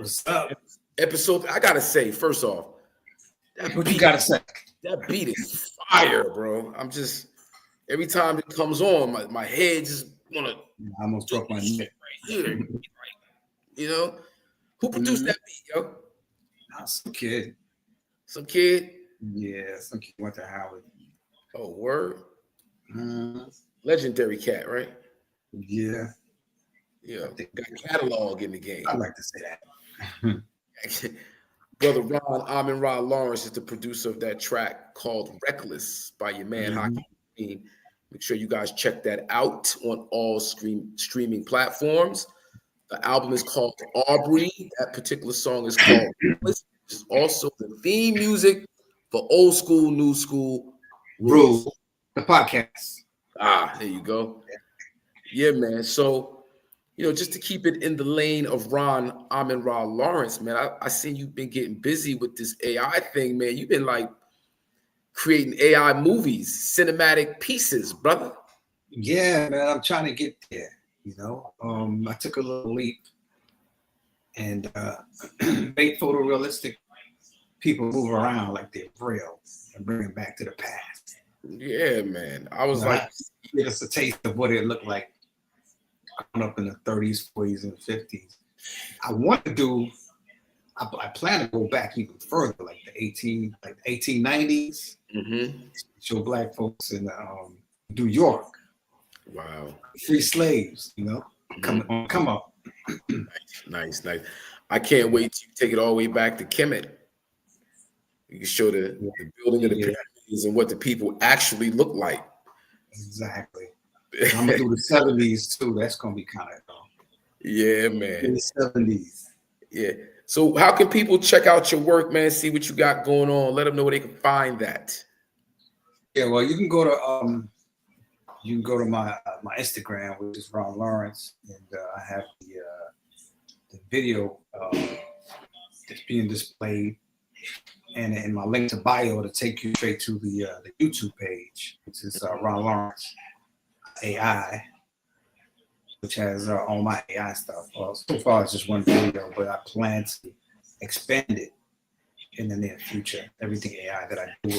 What's up? Episode. I gotta say, first off, What you gotta say? that beat is fire, bro. I'm just every time it comes on, my head just wanna I almost broke my neck. right here. You know, who produced that beat, yo? Some kid. Some kid. Yeah, some kid went to Howard. Oh, word. Legendary cat, right? Yeah. Yeah. Got catalog in the game. I like to say that. Brother Ron Amin Ra Lawrence is the producer of that track called Reckless by your man Hakim. Make sure you guys check that out on all streaming platforms. The album is called Aubrey. That particular song is called Reckless, which is also the theme music for Old School, New School Rules. The podcast. Ah, there you go. Yeah, man. So, just to keep it in the lane of Ron Amin Ra Lawrence, man, I seen you've been getting busy with this AI thing, man. You've been like creating AI movies, cinematic pieces, brother. Yeah, man. I'm trying to get there. I took a little leap and made photorealistic people move around like they're real and bring them back to the past. Yeah, man. I was give us a taste of what it looked like growing up in the 30s, 40s, and 50s. I plan to go back even further, like the 1890s. Show black folks in New York. Wow. Free slaves, come up. Nice. I can't wait to take it all the way back to Kemet. You can show the building of the pyramids and what the people actually look like. Exactly. I'm gonna do the 70s too. That's gonna be kind of yeah, man. In the 70s. Yeah. So how can people check out your work, man? See what you got going on. Let them know where they can find that. Yeah, well, you can go to my Instagram, which is Ron Lawrence, and I have the video that's being displayed, and in my link to bio to take you straight to the YouTube page, which is Ron Lawrence AI, which has all my AI stuff. So far, it's just one video, but I plan to expand it in the near future. Everything AI that I do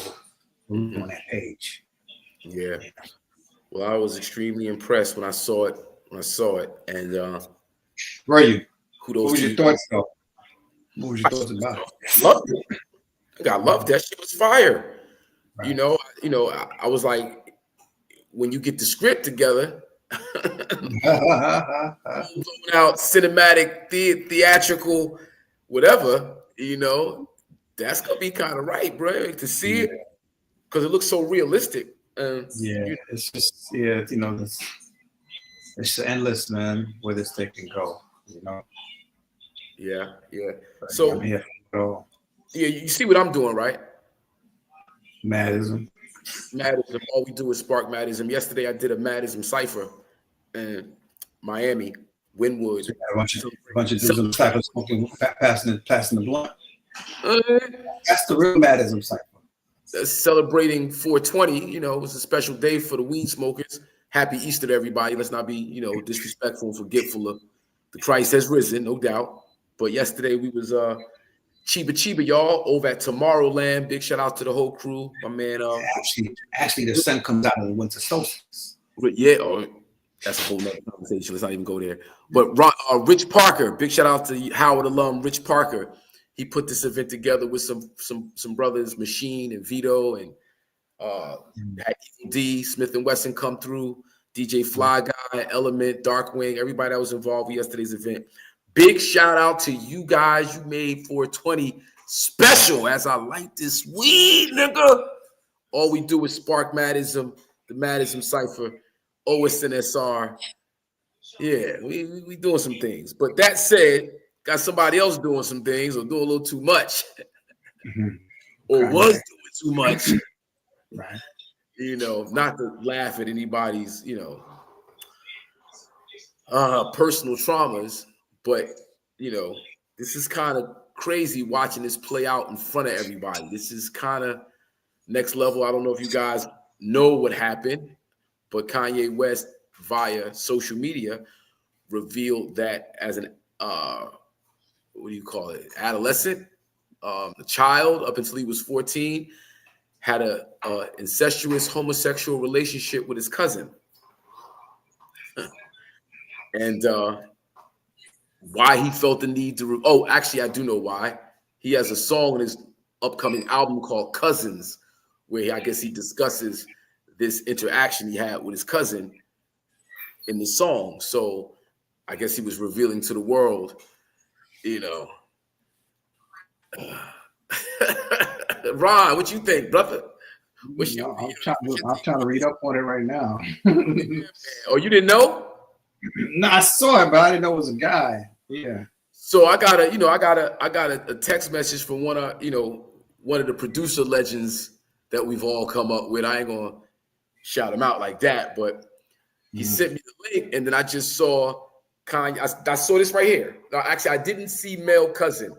on that page. Yeah. Well, I was extremely impressed when I saw it. And were you? Kudos what was to your you. Thoughts, though? What was your thoughts about it? Loved it. I loved that shit. Was fire. Right. I was like, when you get the script together, blowing out cinematic, theatrical, whatever, that's gonna be kind of right, bro. To see it because it looks so realistic. It's just it's endless, man. Where this thing can go, Yeah. But So I'm here for it all. Yeah, you see what I'm doing, right? Madism. All we do is spark Madism. Yesterday I did a Madism cipher in Miami, Wynwood. So a bunch of dudes in the cypher smoking, passing the blunt. That's the real Madism cipher. Celebrating 420, it was a special day for the weed smokers. Happy Easter to everybody. Let's not be, disrespectful and forgetful of the Christ has risen, no doubt. But yesterday we was Chiba, y'all, over at Tomorrowland. Big shout out to the whole crew. My man. Actually, the sun comes out in the winter solstice. Yeah, that's a whole nother conversation. Let's not even go there. But Rich Parker, big shout out to Howard alum Rich Parker. He put this event together with some brothers, Machine and Vito, and had D, Smith and Wesson come through, DJ Fly Guy, Element, Darkwing, everybody that was involved with yesterday's event. Big shout out to you guys. You made 420 special as I light this weed, nigga. All we do is spark Madism, the Madism cipher, OSNSR. Yeah, we doing some things. But that said, got somebody else doing some things or doing a little too much. Or was doing too much. Right. Not to laugh at anybody's, personal traumas, but this is kind of crazy watching this play out in front of everybody. This is kind of next level. I don't know if you guys know what happened, but Kanye West via social media revealed that as an what do you call it, adolescent, a child up until he was 14, had a incestuous homosexual relationship with his cousin. And why he felt the need to, actually, I do know why. He has a song in his upcoming album called Cousins, where I guess he discusses this interaction he had with his cousin in the song. So I guess he was revealing to the world, you know. Ron, what you think, brother? I'm trying to read up on it right now. Oh, you didn't know? No, I saw it, but I didn't know it was a guy. Yeah. So I got a text message from one of the producer legends that we've all come up with. I ain't gonna shout him out like that, but he sent me the link, and then I just saw Kanye. I saw this right here. Now, actually, I didn't see male cousin.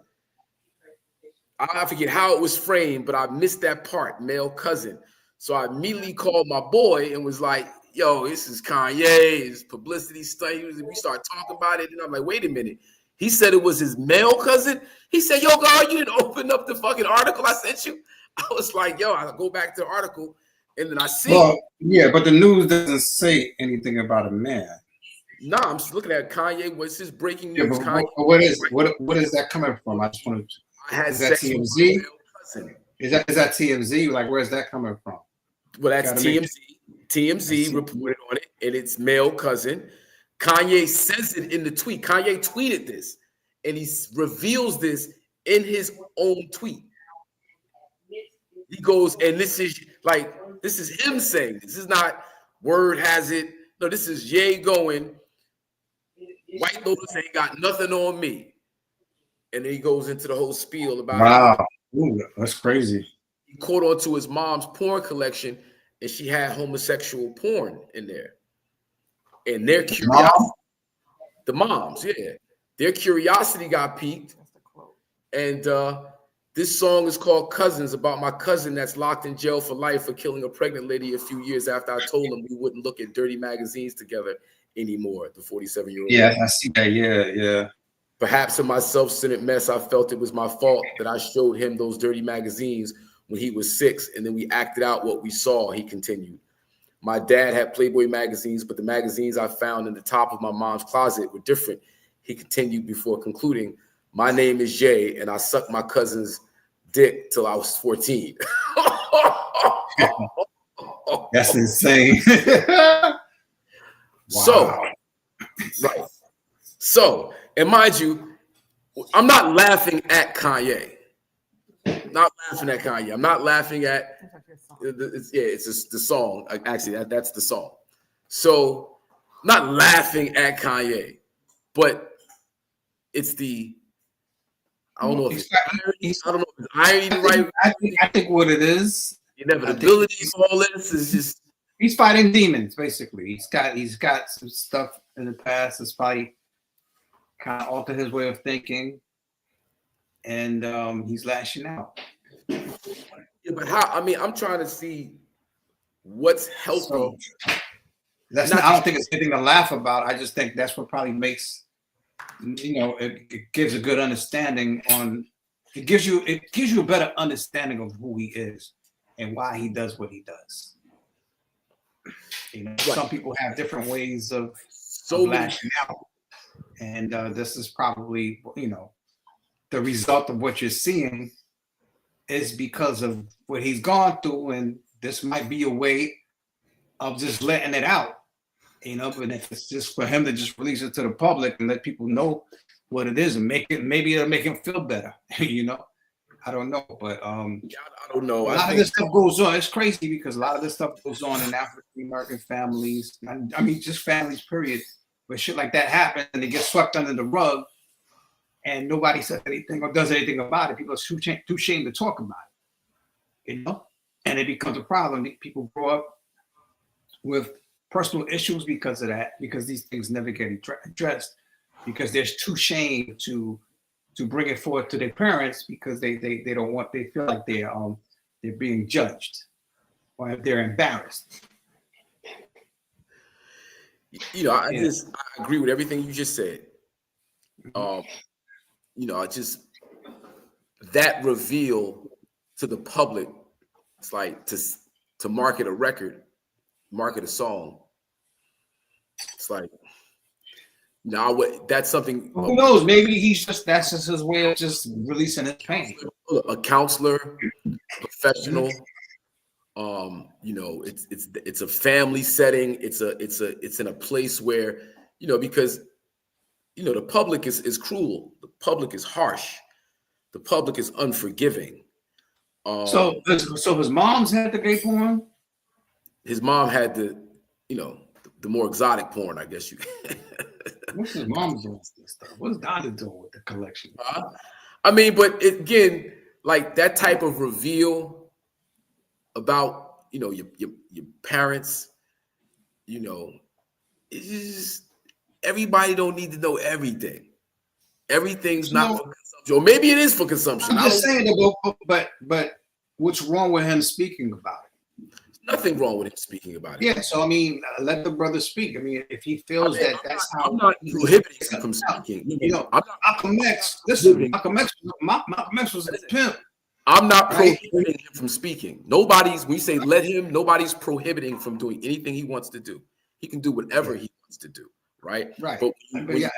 I forget how it was framed, but I missed that part, male cousin. So I immediately called my boy and was like, yo, this is Kanye, his publicity stunt. We started talking about it, and I'm like, wait a minute. He said it was his male cousin. He said, yo, God, you didn't open up the fucking article I sent you? I was like, yo, I go back to the article, and then I see. Well, yeah, but the news doesn't say anything about a man. No, I'm just looking at Kanye. What's his breaking news? Yeah, but what is that coming from? I just want to. Is that TMZ? Is that TMZ? Like, where's that coming from? Well, that's TMZ. TMZ reported on it, and it's male cousin. Kanye says it in the tweet. Kanye tweeted this, and he reveals this in his own tweet. He goes, and this is him saying this is not word has it. No, this is Ye going, White Lotus ain't got nothing on me. And then he goes into the whole spiel about wow. Ooh, that's crazy. He caught on to his mom's porn collection, and she had homosexual porn in there. And their curiosity, the moms, yeah, their curiosity got piqued. And this song is called Cousins, about my cousin that's locked in jail for life for killing a pregnant lady a few years after I told him we wouldn't look at dirty magazines together anymore. The 47-year-old. Yeah, I see that. Yeah. Perhaps in my self-centered mess, I felt it was my fault that I showed him those dirty magazines when he was 6, and then we acted out what we saw, he continued. My dad had Playboy magazines, but the magazines I found in the top of my mom's closet were different, he continued before concluding, my name is Jay, and I sucked my cousin's dick till I was 14. That's insane. Wow. So, right. So, and mind you, I'm not laughing at Kanye. Not laughing at Kanye. I'm not laughing at it's the song. Actually, that's the song. So, not laughing at Kanye, but it's the I don't know if it's irony the right. I think what it is, the inevitability of all this is just he's fighting demons. Basically, he's got some stuff in the past that's probably kind of altered his way of thinking, and he's lashing out. Yeah, but how? I mean, I'm trying to see what's healthy. So, I don't think it's anything to laugh about. I just think that's what probably makes, it gives a good understanding on. It gives you a better understanding of who he is and why he does what he does. Right. Some people have different ways of lashing out. And this is probably, the result of what you're seeing is because of what he's gone through. And this might be a way of just letting it out, but if it's just for him to just release it to the public and let people know what it is and maybe it'll make him feel better, I don't know. But I don't know. A lot of this stuff goes on. It's crazy because a lot of this stuff goes on in African-American families. I mean, just families, period. Where shit like that happens and they get swept under the rug and nobody says anything or does anything about it. People are too ashamed to talk about it, and it becomes a problem. People grow up with personal issues because of that, because these things never get addressed, because there's too shame to bring it forward to their parents because they don't want, they feel like they're being judged or they're embarrassed. I agree with everything you just said. you know, just that reveal to the public, it's like to market a record, market a song. It's like, now that's something. Who knows? Maybe that's just his way of just releasing his pain. A counselor, professional. You know, it's a family setting. It's in a place where, you know, because, you know, the public is cruel. The public is harsh. The public is unforgiving. So his mom's had the gay porn. His mom had the, you know, the more exotic porn, I guess you. What's his mom's doing this stuff? What's Donna doing with the collection? I mean, but again, like that type of reveal about, you know, your parents, you know, it's just, everybody don't need to know everything. Everything's not for consumption, or maybe it is for consumption. I'm just saying, but what's wrong with him speaking about it? Nothing wrong with him speaking about it. Yeah, so I mean, let the brother speak. I mean, if he feels that's how I'm not prohibiting him from speaking. You know, Malcolm X. Listen, Malcolm X was a pimp. I'm not prohibiting him from speaking. When you say let him, nobody's prohibiting from doing anything he wants to do. He can do whatever he wants to do, right? Right. But when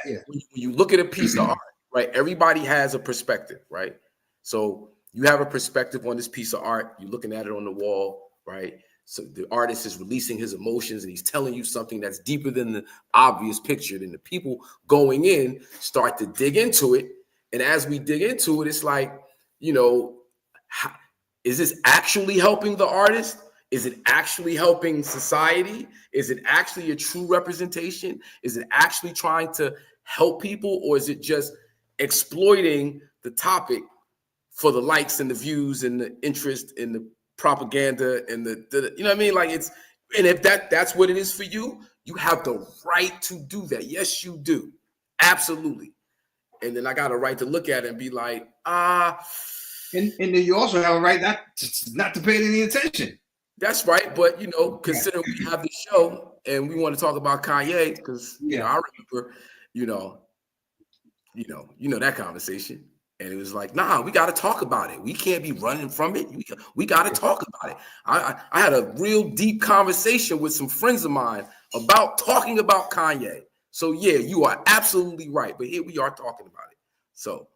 you look at a piece of art, right, everybody has a perspective, right? So you have a perspective on this piece of art. You're looking at it on the wall, right? So the artist is releasing his emotions and he's telling you something that's deeper than the obvious picture. Then the people going in start to dig into it. And as we dig into it, it's like, you know, is this actually helping the artist? Is it actually helping society? Is it actually a true representation? Is it actually trying to help people? Or is it just exploiting the topic for the likes and the views and the interest and the propaganda and the you know what I mean? Like it's, and if that's what it is for you, you have the right to do that. Yes, you do. Absolutely. And then I got a right to look at it and be like, and then you also have a right not to pay any attention. That's right. But, you know, considering we have the show and we want to talk about Kanye, because, you know, I remember, you know that conversation. And it was like, nah, we got to talk about it. We can't be running from it. We got to talk about it. I had a real deep conversation with some friends of mine about talking about Kanye. So, yeah, you are absolutely right. But here we are talking about it. So,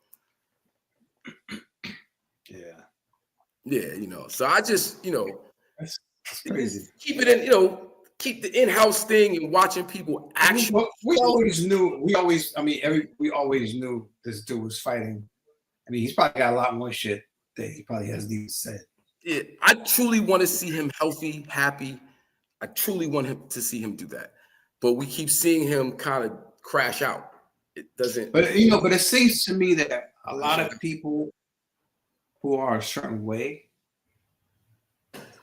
yeah, you know. So I just, you know, that's crazy. Keep it in, you know, keep the in-house thing and watching people actually. We always knew this dude was fighting. I mean, he's probably got a lot more shit that he probably hasn't even said. Yeah, I truly want to see him healthy, happy. I truly want him to see him do that. But we keep seeing him kind of crash out. It doesn't. But, you know, but it seems to me that a lot of people who are a certain way,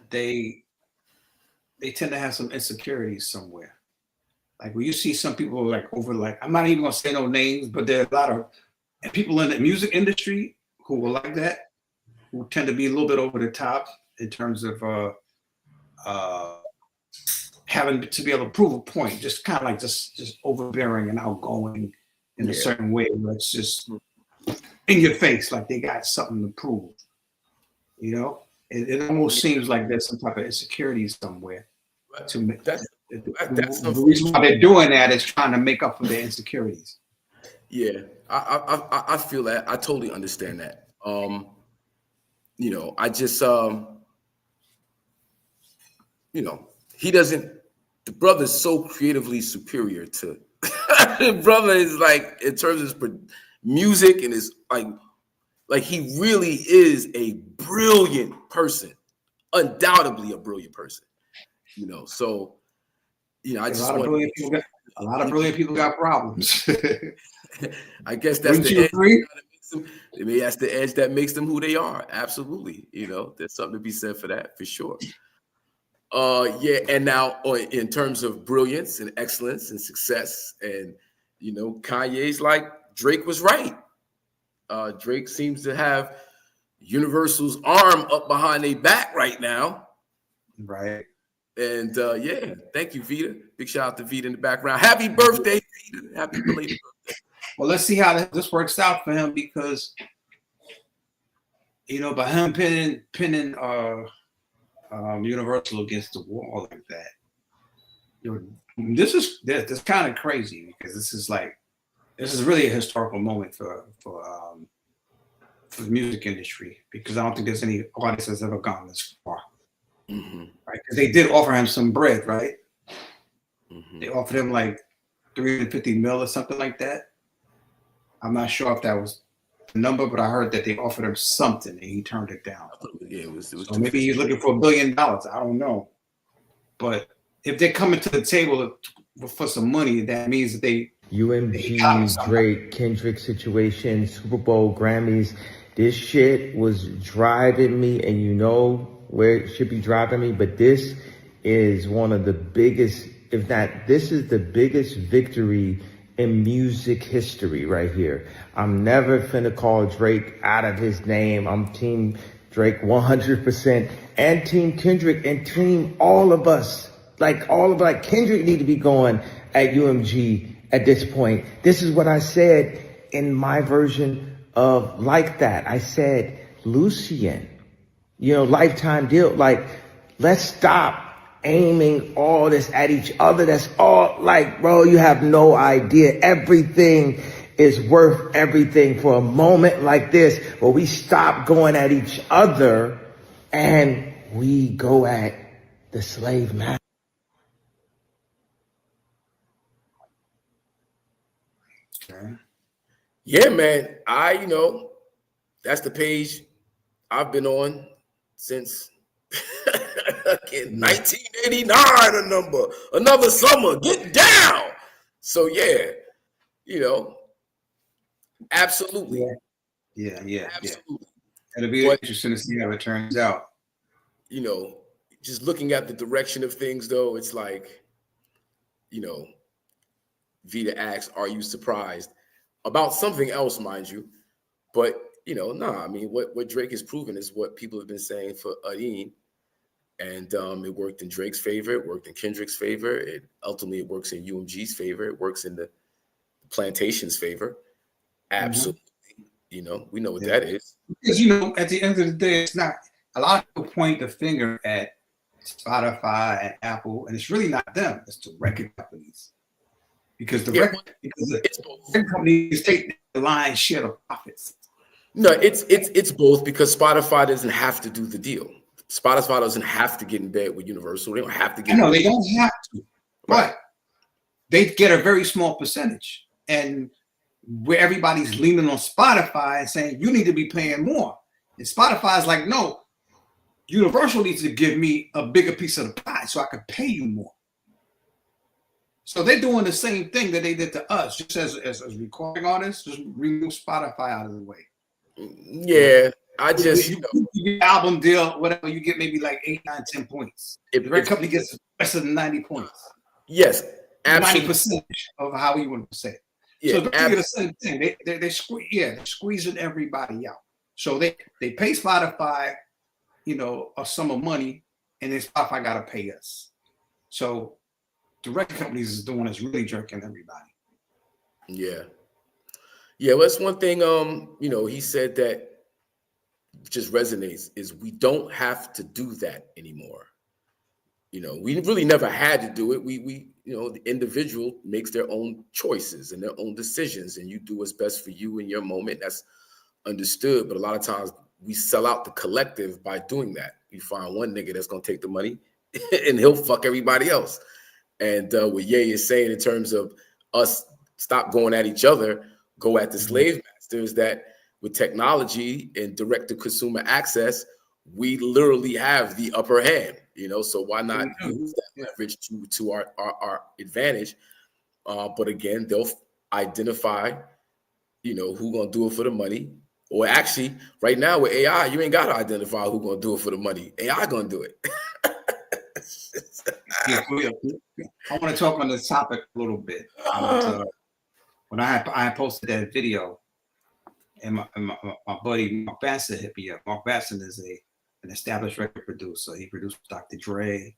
they tend to have some insecurities somewhere. Like when you see some people like I'm not even gonna say no names, but there are a lot of people in the music industry who are like that, who tend to be a little bit over the top in terms of having to be able to prove a point, just kind of like just overbearing and outgoing in a certain way where it's just in your face, like they got something to prove. You know, it almost seems like there's some type of insecurity somewhere. To make the reason why they're doing that is trying to make up for their insecurities. Yeah, I feel that. I totally understand that. You know, I just you know, he doesn't. The brother's so creatively superior to. The brother is like, in terms of music and his like he really is a brilliant person, undoubtedly a brilliant person. You know, so you know, I just want a lot of brilliant people got problems. I guess that's the edge that makes them, maybe that's the edge that makes them who they are. Absolutely, you know, there's something to be said for that, for sure. Yeah, and now in terms of brilliance and excellence and success, and you know, Kanye's like Drake was right. Drake seems to have Universal's arm up behind their back right now. Right. And yeah, thank you, Vita. Big shout out to Vita in the background. Happy birthday, Vita. Happy belated birthday. Well, let's see how this works out for him, because by him pinning Universal against the wall like that, this is kind of crazy, because this is really a historical moment for the music industry, because I don't think there's any artist that's ever gone this far. Mm-hmm. Right? Because they did offer him some bread, right? Mm-hmm. They offered him like 350 mil or something like that. I'm not sure if that was the number, but I heard that they offered him something and he turned it down. Yeah, it was so maybe he's looking for $1 billion. I don't know. But if they're coming to the table for some money, that means that they UMG, Drake, Kendrick situation, Super Bowl, Grammys. This shit was driving me, and you know where it should be driving me, but this is one of the biggest, if not, this is the biggest victory in music history right here. I'm never finna call Drake out of his name. I'm team Drake 100%, and team Kendrick, and team all of us. Like Kendrick need to be going at UMG at this point. This is what I said in my version of Like That. I said, Lucien, lifetime deal. Like, let's stop aiming all this at each other. That's all, like, bro, you have no idea. Everything is worth everything for a moment like this, where we stop going at each other and we go at the slave master. Yeah, man. That's the page I've been on since 1989. Another summer. Get down. So yeah, absolutely. Yeah. Absolutely. It'll be interesting to see how it turns out. Just looking at the direction of things, though, it's like, Vita asks, "Are you surprised?" About something else, mind you. But, I mean, what Drake has proven is what people have been saying for Adine. And it worked in Drake's favor. It worked in Kendrick's favor. Ultimately, it works in UMG's favor. It works in the Plantation's favor. Absolutely. Mm-hmm. We know what that is. Because, at the end of the day, it's not, a lot of people point the finger at Spotify and Apple, and it's really not them. It's the record companies. Because the record companies take the lion's share of profits. No, it's both, because Spotify doesn't have to do the deal. Spotify doesn't have to get in bed with Universal. They don't have to get. No, they don't have to, but they get a very small percentage, and where everybody's leaning on Spotify and saying you need to be paying more, and Spotify is like, no, Universal needs to give me a bigger piece of the pie so I can pay you more. So they're doing the same thing that they did to us, just as recording artists, just remove Spotify out of the way. Yeah, I just you album deal, whatever, you get maybe like 8, 9, 10 points. If the record company gets less than 90 points. Yes, absolutely. 90% of how you want to say it. Yeah, so they're the same thing. They're squeezing everybody out. So they pay Spotify, a sum of money, and then Spotify got to pay us. So the record companies is the one that's really jerking everybody. Yeah. Well, that's one thing. He said that just resonates is we don't have to do that anymore. We really never had to do it. We the individual makes their own choices and their own decisions, and you do what's best for you in your moment. That's understood. But a lot of times we sell out the collective by doing that. You find one nigga that's gonna take the money and he'll fuck everybody else. And what Ye is saying in terms of us stop going at each other, go at the slave masters, that with technology and direct-to-consumer access, we literally have the upper hand, so why not use that leverage to our advantage? But again, they'll identify, who gonna do it for the money. Or actually, right now with AI, you ain't gotta identify who gonna do it for the money. AI gonna do it. I want to talk on this topic a little bit. When I posted that video, and my buddy Mark Batson hit me up. Mark Batson is an established record producer. He produced Dr. Dre.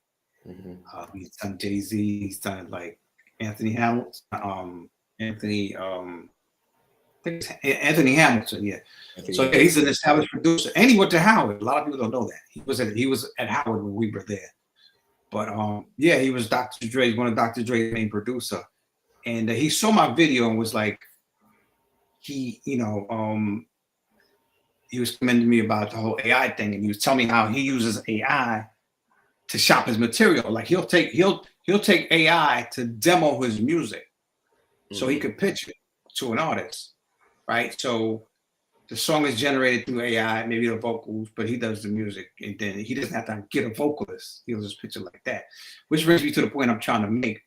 He's done Jay-Z. He's done like Anthony Hamilton, think it's Anthony Hamilton. Yeah. I So yeah, he's an established producer, and he went to Howard. A lot of people don't know that he was at Howard when we were there. But yeah, he was Dr. Dre, one of Dr. Dre's main producer, and he saw my video and was like, he was commending me about the whole AI thing, and he was telling me how he uses AI to shop his material. Like he'll take AI to demo his music, so he could pitch it to an artist, right? So the song is generated through AI, maybe the vocals, but he does the music, and then he doesn't have to get a vocalist. He'll just pitch it like that, which brings me to the point I'm trying to make.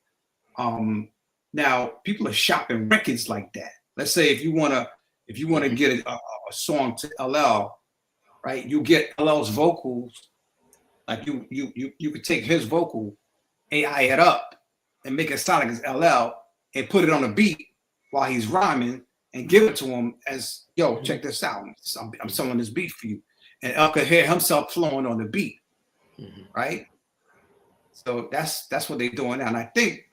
Now people are shopping records like that. Let's say if you wanna get a song to LL, right? You get LL's vocals, like you could take his vocal, AI it up, and make it sound like it's LL, and put it on a beat while he's rhyming, and give it to him as, yo, check this out. I'm selling this beat for you, and El could hear himself flowing on the beat, right? So that's what they're doing now. And I think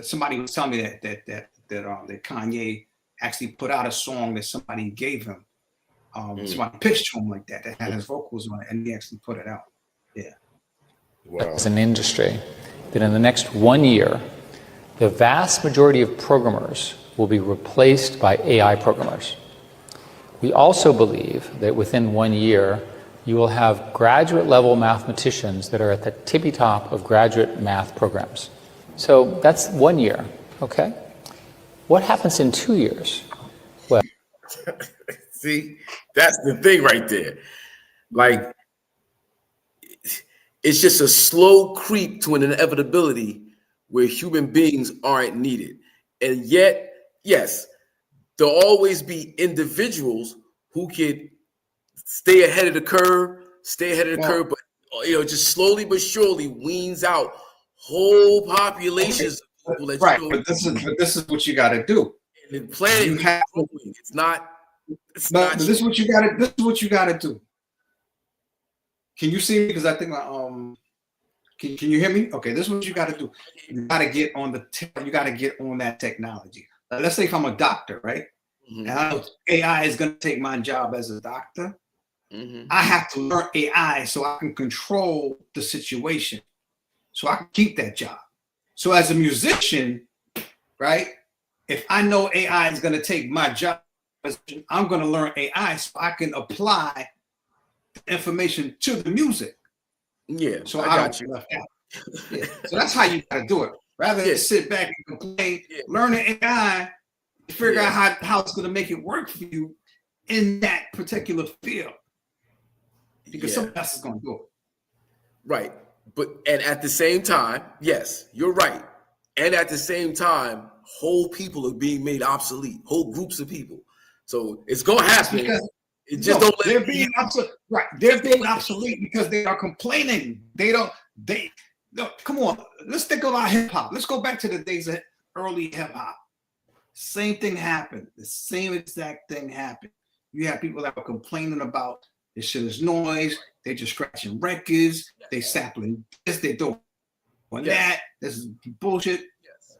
somebody was telling me that Kanye actually put out a song that somebody gave him. Somebody pitched to him like that had his vocals on it, and he actually put it out. Yeah. Wow. As an industry, that in the next 1 year, the vast majority of programmers will be replaced by AI programmers. We also believe that within 1 year, you will have graduate level mathematicians that are at the tippy top of graduate math programs. So that's 1 year, okay? What happens in 2 years? Well, see, that's the thing right there. Like, it's just a slow creep to an inevitability where human beings aren't needed. And yet, yes, there'll always be individuals who can stay ahead of the curve, but just slowly but surely weans out whole populations of people that right. But this is what you got to do. And the planet you have growing. It's not. But this is what you got to. This is what you got to do. Can you see me? Because I think can you hear me? Okay, this is what you got to do. You got to get on you got to get on that technology. Let's say if I'm a doctor, right? And I know AI is going to take my job as a doctor. I have to learn AI so I can control the situation, so I can keep that job. So as a musician, right? If I know AI is going to take my job, I'm going to learn AI so I can apply the information to the music. Yeah. So I got you left out. Yeah. So that's how you got to do it. Rather than sit back and complain, learning AI, figure out how it's going to make it work for you in that particular field. Because somebody else is going to do it. Right. And at the same time, yes, you're right. And at the same time, whole people are being made obsolete, whole groups of people. So it's going to happen. It just don't let they're being obsolete. Right. They're being obsolete because they are complaining. No, come on. Let's think about hip hop. Let's go back to the days of early hip hop. Same thing happened. The same exact thing happened. You have people that were complaining about this shit is noise. They're just scratching records. They sampling this. They doing that. This is bullshit.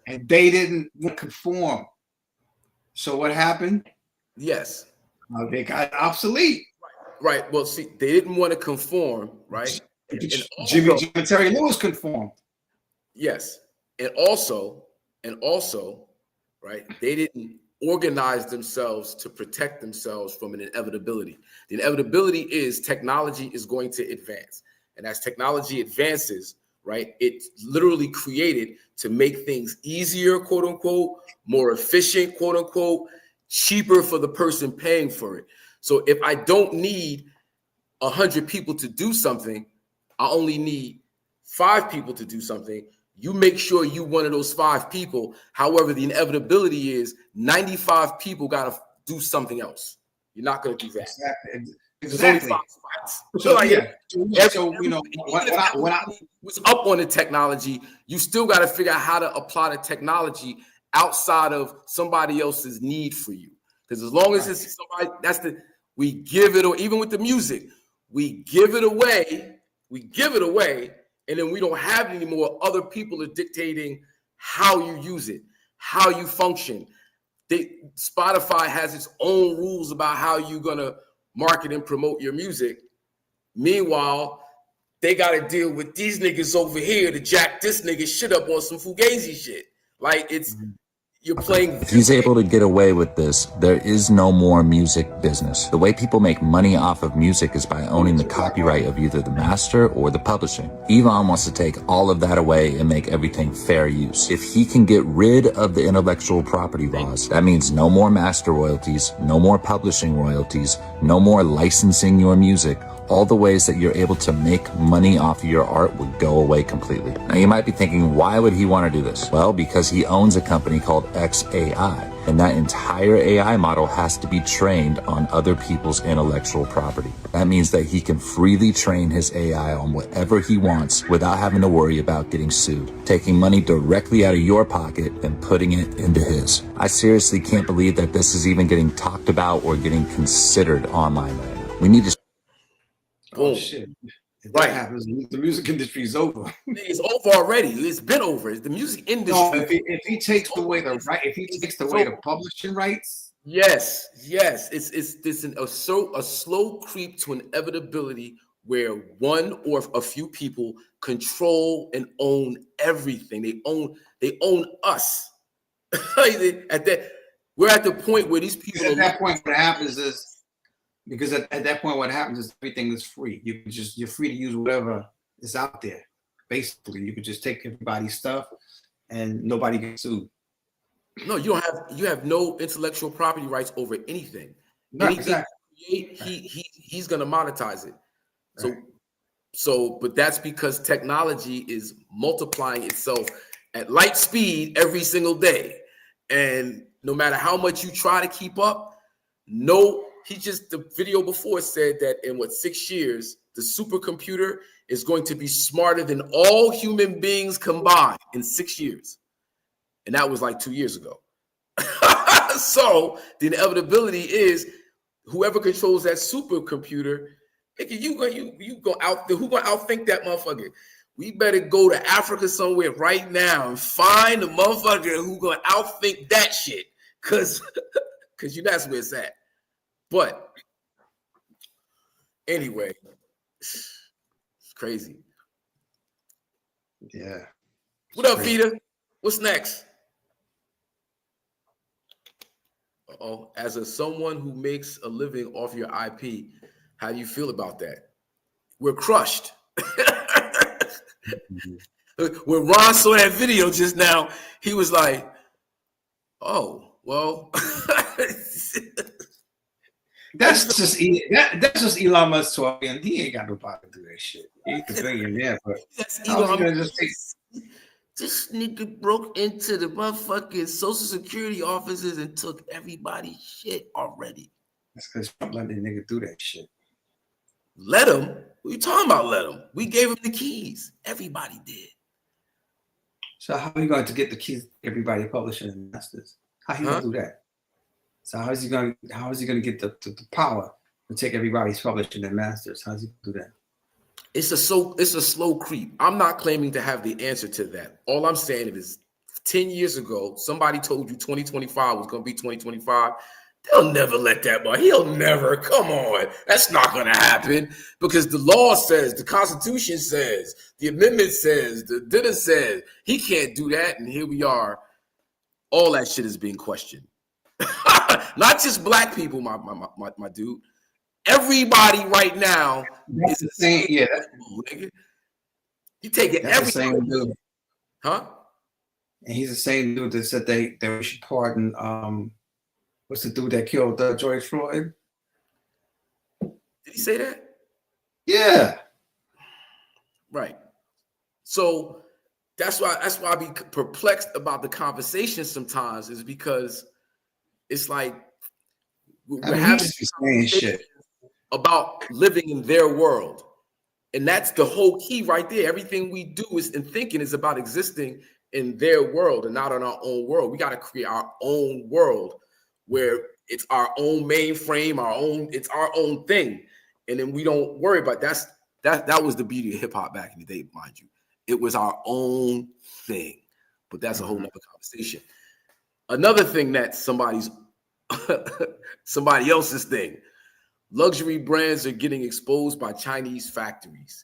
And they didn't conform. So what happened? Yes. They got obsolete. Right. Well, see, they didn't want to conform, right? Jimmy Terry Lewis conformed. Yes. And also, right, they didn't organize themselves to protect themselves from an inevitability. The inevitability is technology is going to advance. And as technology advances, right, it's literally created to make things easier, quote unquote, more efficient, quote unquote, cheaper for the person paying for it. So if I don't need 100 people to do something, I only need 5 people to do something. You make sure you one of those 5 people. However, the inevitability is 95 people got to do something else. You're not going to do that. Exactly. So when I was up on the technology, you still got to figure out how to apply the technology outside of somebody else's need for you. Because as long as it's somebody, we give it, or even with the music, we give it away, and then we don't have it anymore. Other people are dictating how you use it, how you function. Spotify has its own rules about how you're gonna market and promote your music. Meanwhile, they got to deal with these niggas over here to jack this nigga shit up on some fugazi shit. Like you're playing. If he's able to get away with this, there is no more music business. The way people make money off of music is by owning the copyright of either the master or the publishing. Elon wants to take all of that away and make everything fair use. If he can get rid of the intellectual property laws, that means no more master royalties, no more publishing royalties, no more licensing your music. All the ways that you're able to make money off of your art would go away completely. Now you might be thinking, why would he want to do this? Well, because he owns a company called XAI, and that entire AI model has to be trained on other people's intellectual property. That means that he can freely train his AI on whatever he wants without having to worry about getting sued, taking money directly out of your pocket and putting it into his. I seriously can't believe that this is even getting talked about or getting considered online right now. We need to Oh shit! If that happens, the music industry is over. It's over already. It's been over. It's the music industry. No, if he takes away the right, if he takes away the publishing rights, yes, it's a slow creep to inevitability where one or a few people control and own everything. They own us. We're at the point where these people. At that point, what happens is. Because at that point, what happens is everything is free. You're free to use whatever is out there. Basically, you could just take everybody's stuff, and nobody gets sued. No, you have no intellectual property rights over anything. No, anything exactly. He's gonna monetize it. Right. But that's because technology is multiplying itself at light speed every single day, and no matter how much you try to keep up, the video before said that in 6 years, the supercomputer is going to be smarter than all human beings combined in 6 years. And that was like 2 years ago. So the inevitability is whoever controls that supercomputer, who gonna outthink that motherfucker? We better go to Africa somewhere right now and find the motherfucker who gonna outthink that shit. Cause that's where it's at. But anyway, it's crazy. Yeah. What up, Peter? What's next? As someone who makes a living off your IP, how do you feel about that? We're crushed. When Ron saw that video just now, he was like, "Oh, well." That's just Elon Musk talking. He ain't got nobody to do that shit. He's a billionaire, but that's Elon Musk. This nigga broke into the motherfucking Social Security offices and took everybody's shit already. That's because Trump let the nigga do that shit. Let him? What are you talking about? Let him? We gave him the keys. Everybody did. So how are you going to get the keys to everybody publishing and masters? How you going to do that? So how is he going to get the power to take everybody's publishing and masters? How does he do that? It's a slow creep. I'm not claiming to have the answer to that. All I'm saying is 10 years ago, somebody told you 2025 was going to be 2025. They'll never let that by. He'll never. Come on. That's not going to happen because the law says, the Constitution says, the amendment says, the data says he can't do that. And here we are. All that shit is being questioned. Not just black people, my dude. Everybody right now is the same. Yeah, you take it every same dude, huh? And he's the same dude that said they should pardon. What's the dude that killed George Floyd? Did he say that? Yeah. Right. So that's why I be perplexed about the conversation sometimes, is because it's like we're having shit about living in their world. And that's the whole key right there. Everything we do is in thinking is about existing in their world and not in our own world. We got to create our own world where it's our own mainframe, it's our own thing. And then we don't worry about that was the beauty of hip hop back in the day, mind you. It was our own thing. But that's a whole nother conversation. Another thing that's somebody else's thing. Luxury brands are getting exposed by Chinese factories.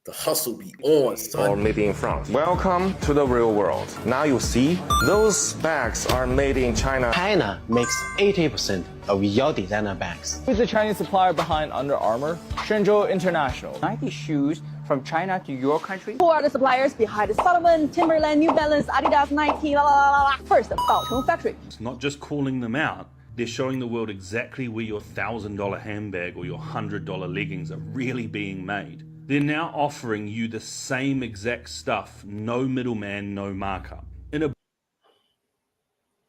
The hustle be on, son. Or made in France. Welcome to the real world. Now you see, those bags are made in China. China makes 80% of your designer bags. Who's the Chinese supplier behind Under Armour? Shenzhou International. Nike shoes from China to your country? Who are the suppliers behind Salomon, Timberland, New Balance, Adidas, Nike, la la la la? First, Baocheng Factory. It's not just calling them out. They're showing the world exactly where your $1,000 handbag or your $100 leggings are really being made. They're now offering you the same exact stuff, no middleman, no markup.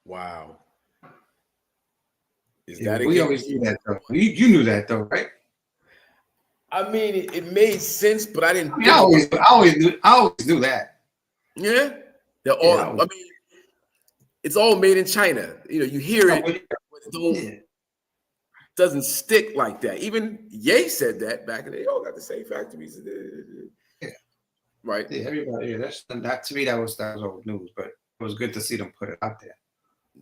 Wow. We always knew that though. You knew that though, right? I mean, it made sense, but I didn't. I always knew that. Yeah, they're all. I mean, it's all made in China. You know, you hear it, but it doesn't stick like that. Even Ye said that back in the day. All got the same factories. Yeah. Right. Yeah, everybody. Yeah, that to me that was old news, but it was good to see them put it out there.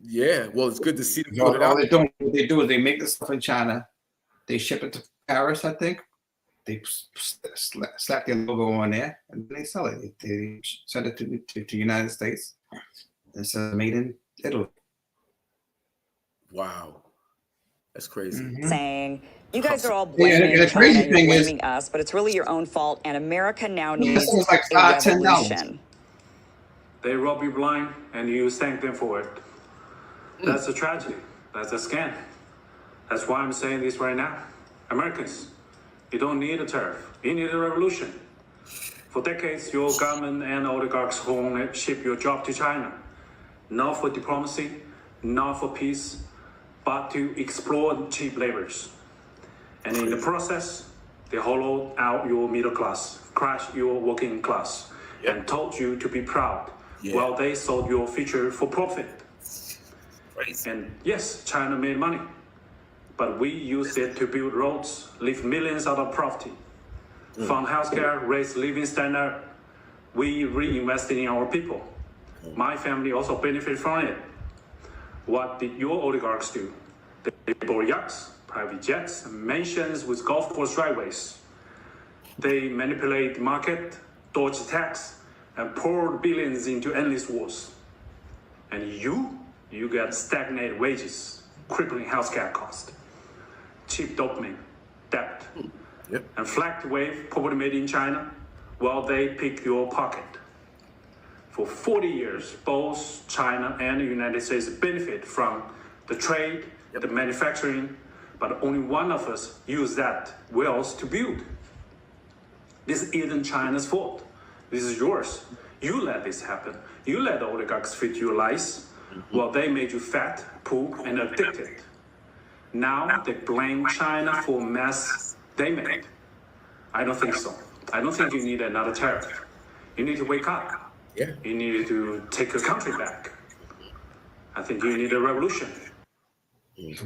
Yeah, well, it's good to see them All put it out. What they do is they make the stuff in China, they ship it to Paris, I think. They slap their logo on there, and they sell it. They send it to the United States. It says made in Italy. Wow, that's crazy. Mm-hmm. Saying you guys are all blaming the crazy China, thing you're is, blaming us, but it's really your own fault, and America now needs was like a $5, $10. revolution. They rob you blind and you thank them for it. That's a tragedy. That's a scam. That's why I'm saying this right now. Americans, you don't need a tariff. You need a revolution. For decades, your government and oligarchs ship your job to China. Not for diplomacy, not for peace, but to exploit cheap laborers. And in the process, they hollowed out your middle class, crushed your working class, and told you to be proud while they sold your future for profit. And yes, China made money, but we used it to build roads, lift millions out of poverty, fund healthcare, raise living standard. We reinvested in our people. My family also benefited from it. What did your oligarchs do? They bought yachts, private jets, mansions with golf course driveways. They manipulate the market, dodged tax, and poured billions into endless wars. And you get stagnated wages, crippling healthcare cost, cheap dopamine, debt, and flag wave property made in China while they pick your pocket. For 40 years, both China and the United States benefit from the trade, the manufacturing, but only one of us use that wealth to build. This isn't China's fault. This is yours. You let this happen. You let the oligarchs feed your lies. Well, they made you fat, poor, and addicted. Now they blame China for mess they made. I don't think so. I don't think you need another tariff. You need to wake up. Yeah. You need to take your country back. I think you need a revolution.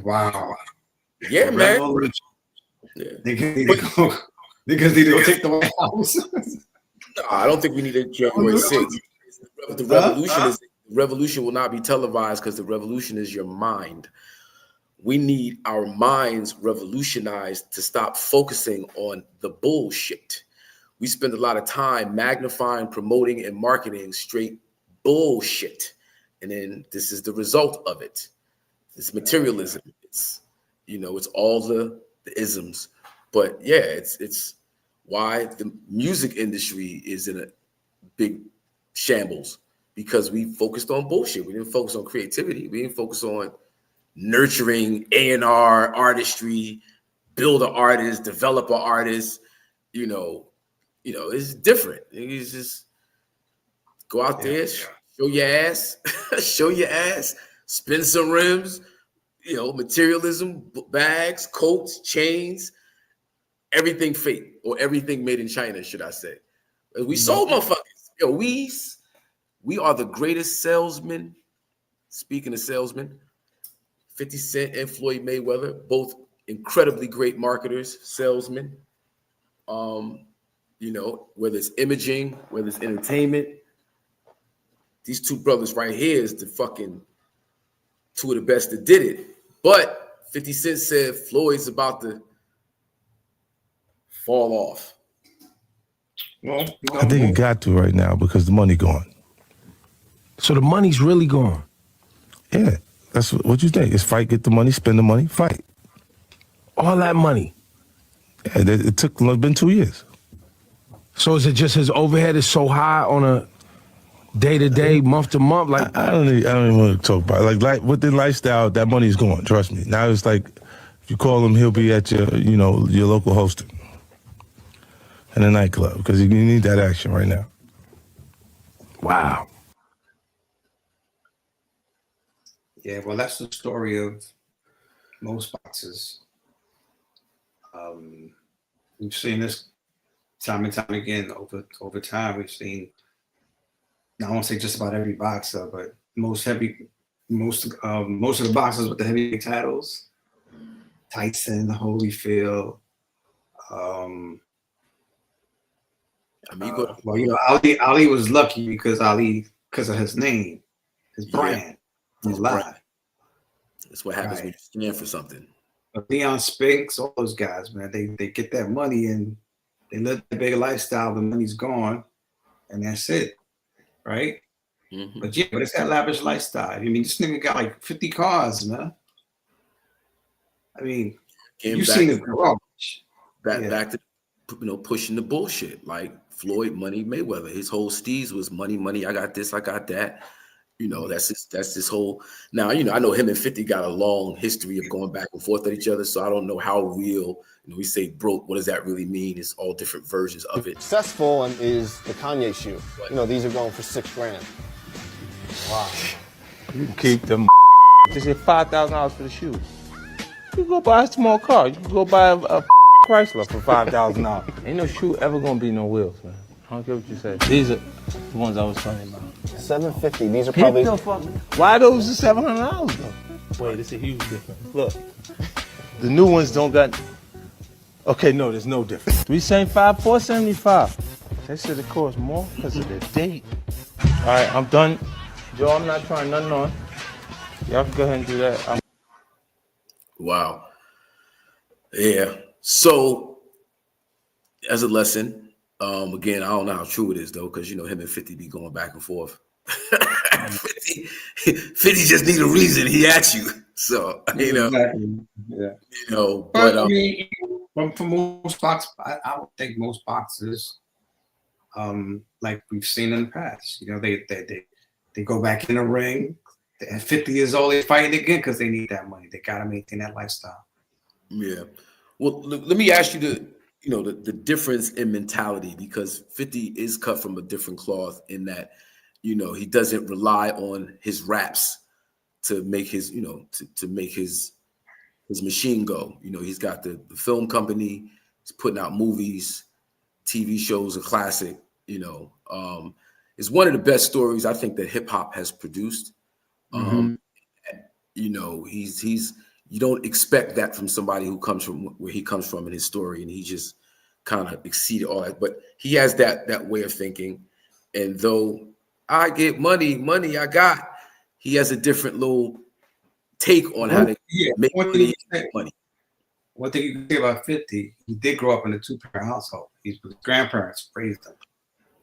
Wow. Yeah, man. Niggas need to go take the White House. No, I don't think we need a January 6th. The revolution will not be televised because the revolution is your mind. We need our minds revolutionized to stop focusing on the bullshit. We spend a lot of time magnifying, promoting, and marketing straight bullshit. And then this is the result of it. It's materialism. It's, it's all the isms. But yeah, it's why the music industry is in a big shambles, because we focused on bullshit. We didn't focus on creativity. We didn't focus on nurturing A&R, artistry, build an artist, develop an artist. It's different. It's just go out there, show your ass, spin some rims, materialism, bags, coats, chains, everything fake, or everything made in China, should I say. We sold motherfuckers. We are the greatest salesmen. Speaking of salesmen, 50 Cent and Floyd Mayweather, both incredibly great marketers, salesmen. Whether it's imaging, whether it's entertainment, these two brothers right here is the fucking two of the best that did it. But 50 Cent said Floyd's about to fall off. Well, I think it got to right now because the money gone. So the money's really gone. Yeah, that's what you think. It's fight, get the money, spend the money, fight. All that money. Yeah, it's been 2 years. So is it just his overhead is so high on a day-to-day, month-to-month? Like I don't even want to talk about it. Like within lifestyle, that money's gone. Trust me. Now it's like if you call him, he'll be at your local hosting in a nightclub because you need that action right now. Wow. Yeah, well, that's the story of most boxers. We've seen this time and time again over time. We've seen, I won't say just about every boxer, but most of the boxers with the heavyweight titles, Tyson, Holyfield. Ali was lucky because of his name, his brand, his life. That's what happens when you stand for something. Leon Spinks, all those guys, man, they get that money and they live a bigger lifestyle. The money's gone, and that's it, right? Mm-hmm. But it's that lavish lifestyle. I mean, this nigga got like 50 cars, man. I mean, you've seen his garage. Back to pushing the bullshit. Like Floyd Money Mayweather, his whole steez was money. I got this, I got that. That's this whole. Now, I know him and 50 got a long history of going back and forth at each other, so I don't know how real. We say broke. What does that really mean? It's all different versions of it. Successful one is the Kanye shoe. These are going for $6,000. Wow. you can keep them. They said $5,000 for the shoes. You can go buy a small car. You can go buy a Chrysler for $5,000. Ain't no shoe ever gonna be no wheels, man. I don't care what you say. These are the ones I was talking about. $750. These are probably. Why those are $700 though? Wait, it's a huge difference. Look, the new ones don't got. Okay, no, there's no difference. $375, $475. They said it costs more because of the date. All right, I'm done. Joe, I'm not trying nothing on. Y'all can go ahead and do that. Wow. Yeah. So, as a lesson. Again, I don't know how true it is though, because him and 50 be going back and forth. 50 just need a reason he at you. So Exactly. Yeah. But I mean, for most boxers, I would think most boxers, like we've seen in the past, they go back in the ring. At 50 years old, they're fighting again because they need that money. They gotta maintain that lifestyle. Yeah. Well, let me ask you the difference in mentality, because 50 is cut from a different cloth in that, he doesn't rely on his raps to make his, to make his machine go. He's got the film company, he's putting out movies, TV shows, a classic, it's one of the best stories I think that hip hop has produced. He's you don't expect that from somebody who comes from where he comes from in his story, and he just kind of exceeded all that. But he has that way of thinking. And though I get money I got, he has a different little take on how to make money. One thing you can say about 50, he did grow up in a two-parent household. His grandparents raised him.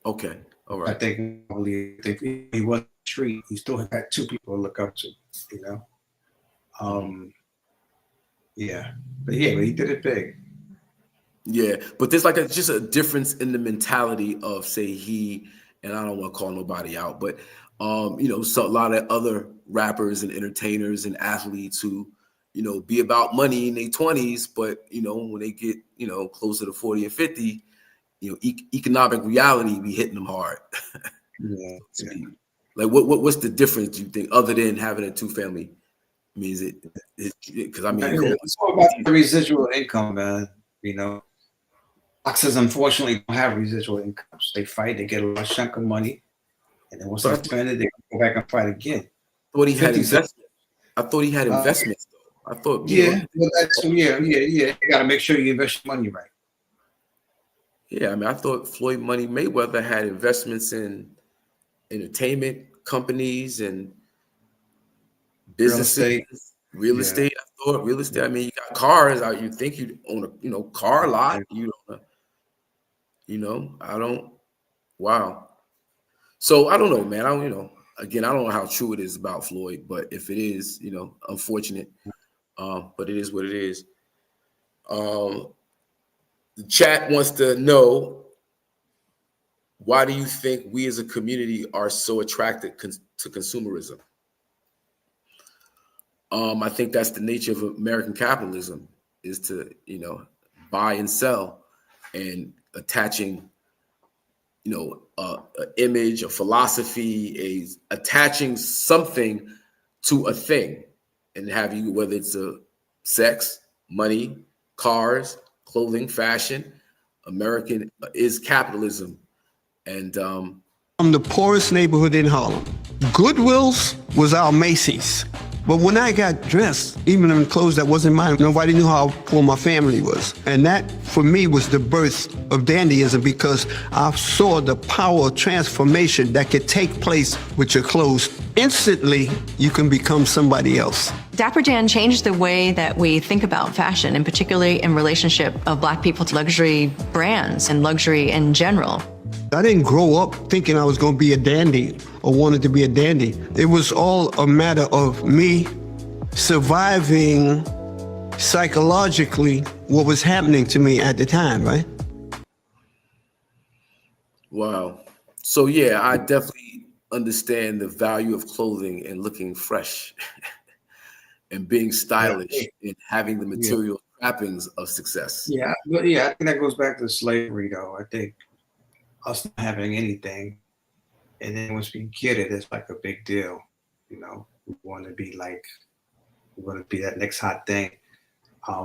Okay, all right. I think if he was on the street, he still had two people to look up to, Yeah, but he did it big. Yeah, but there's like just a difference in the mentality of, say, he, and I don't want to call nobody out, but so a lot of other rappers and entertainers and athletes who, be about money in their 20s, but when they get closer to 40 and 50, economic reality be hitting them hard. Yeah. Like what's the difference, do you think, other than having a two-family? I mean, is it because it's all about the residual income, man. Boxers unfortunately don't have residual incomes. They fight, they get a large chunk of money, and then once they spend it, they go back and fight again. I thought he had investments though. I thought you got to make sure you invest your money right. Yeah, I mean, I thought Floyd Money Mayweather had investments in entertainment companies and businesses, real estate. I thought real estate. I mean, you got cars. You think you own a car lot. You don't. I don't. Wow. So I don't know, man. I don't. Again, I don't know how true it is about Floyd, but if it is, unfortunate. But it is what it is. The chat wants to know, why do you think we as a community are so attracted to consumerism? I think that's the nature of American capitalism, is to, buy and sell, and attaching, an image, a philosophy, attaching something to a thing, and have you, whether it's sex, money, cars, clothing, fashion. American is capitalism. And from the poorest neighborhood in Harlem. Goodwill's was our Macy's. But when I got dressed, even in clothes that wasn't mine, nobody knew how poor my family was. And that, for me, was the birth of dandyism, because I saw the power of transformation that could take place with your clothes. Instantly, you can become somebody else. Dapper Dan changed the way that we think about fashion, and particularly in relationship of Black people to luxury brands and luxury in general. I didn't grow up thinking I was going to be a dandy or wanted to be a dandy. It was all a matter of me surviving psychologically what was happening to me at the time, right? Wow. So yeah, I definitely understand the value of clothing and looking fresh and being stylish and having the material trappings of success. Yeah, but I think that goes back to slavery, though. I think us not having anything, and then once we get it, it's like a big deal. We want to be that next hot thing. I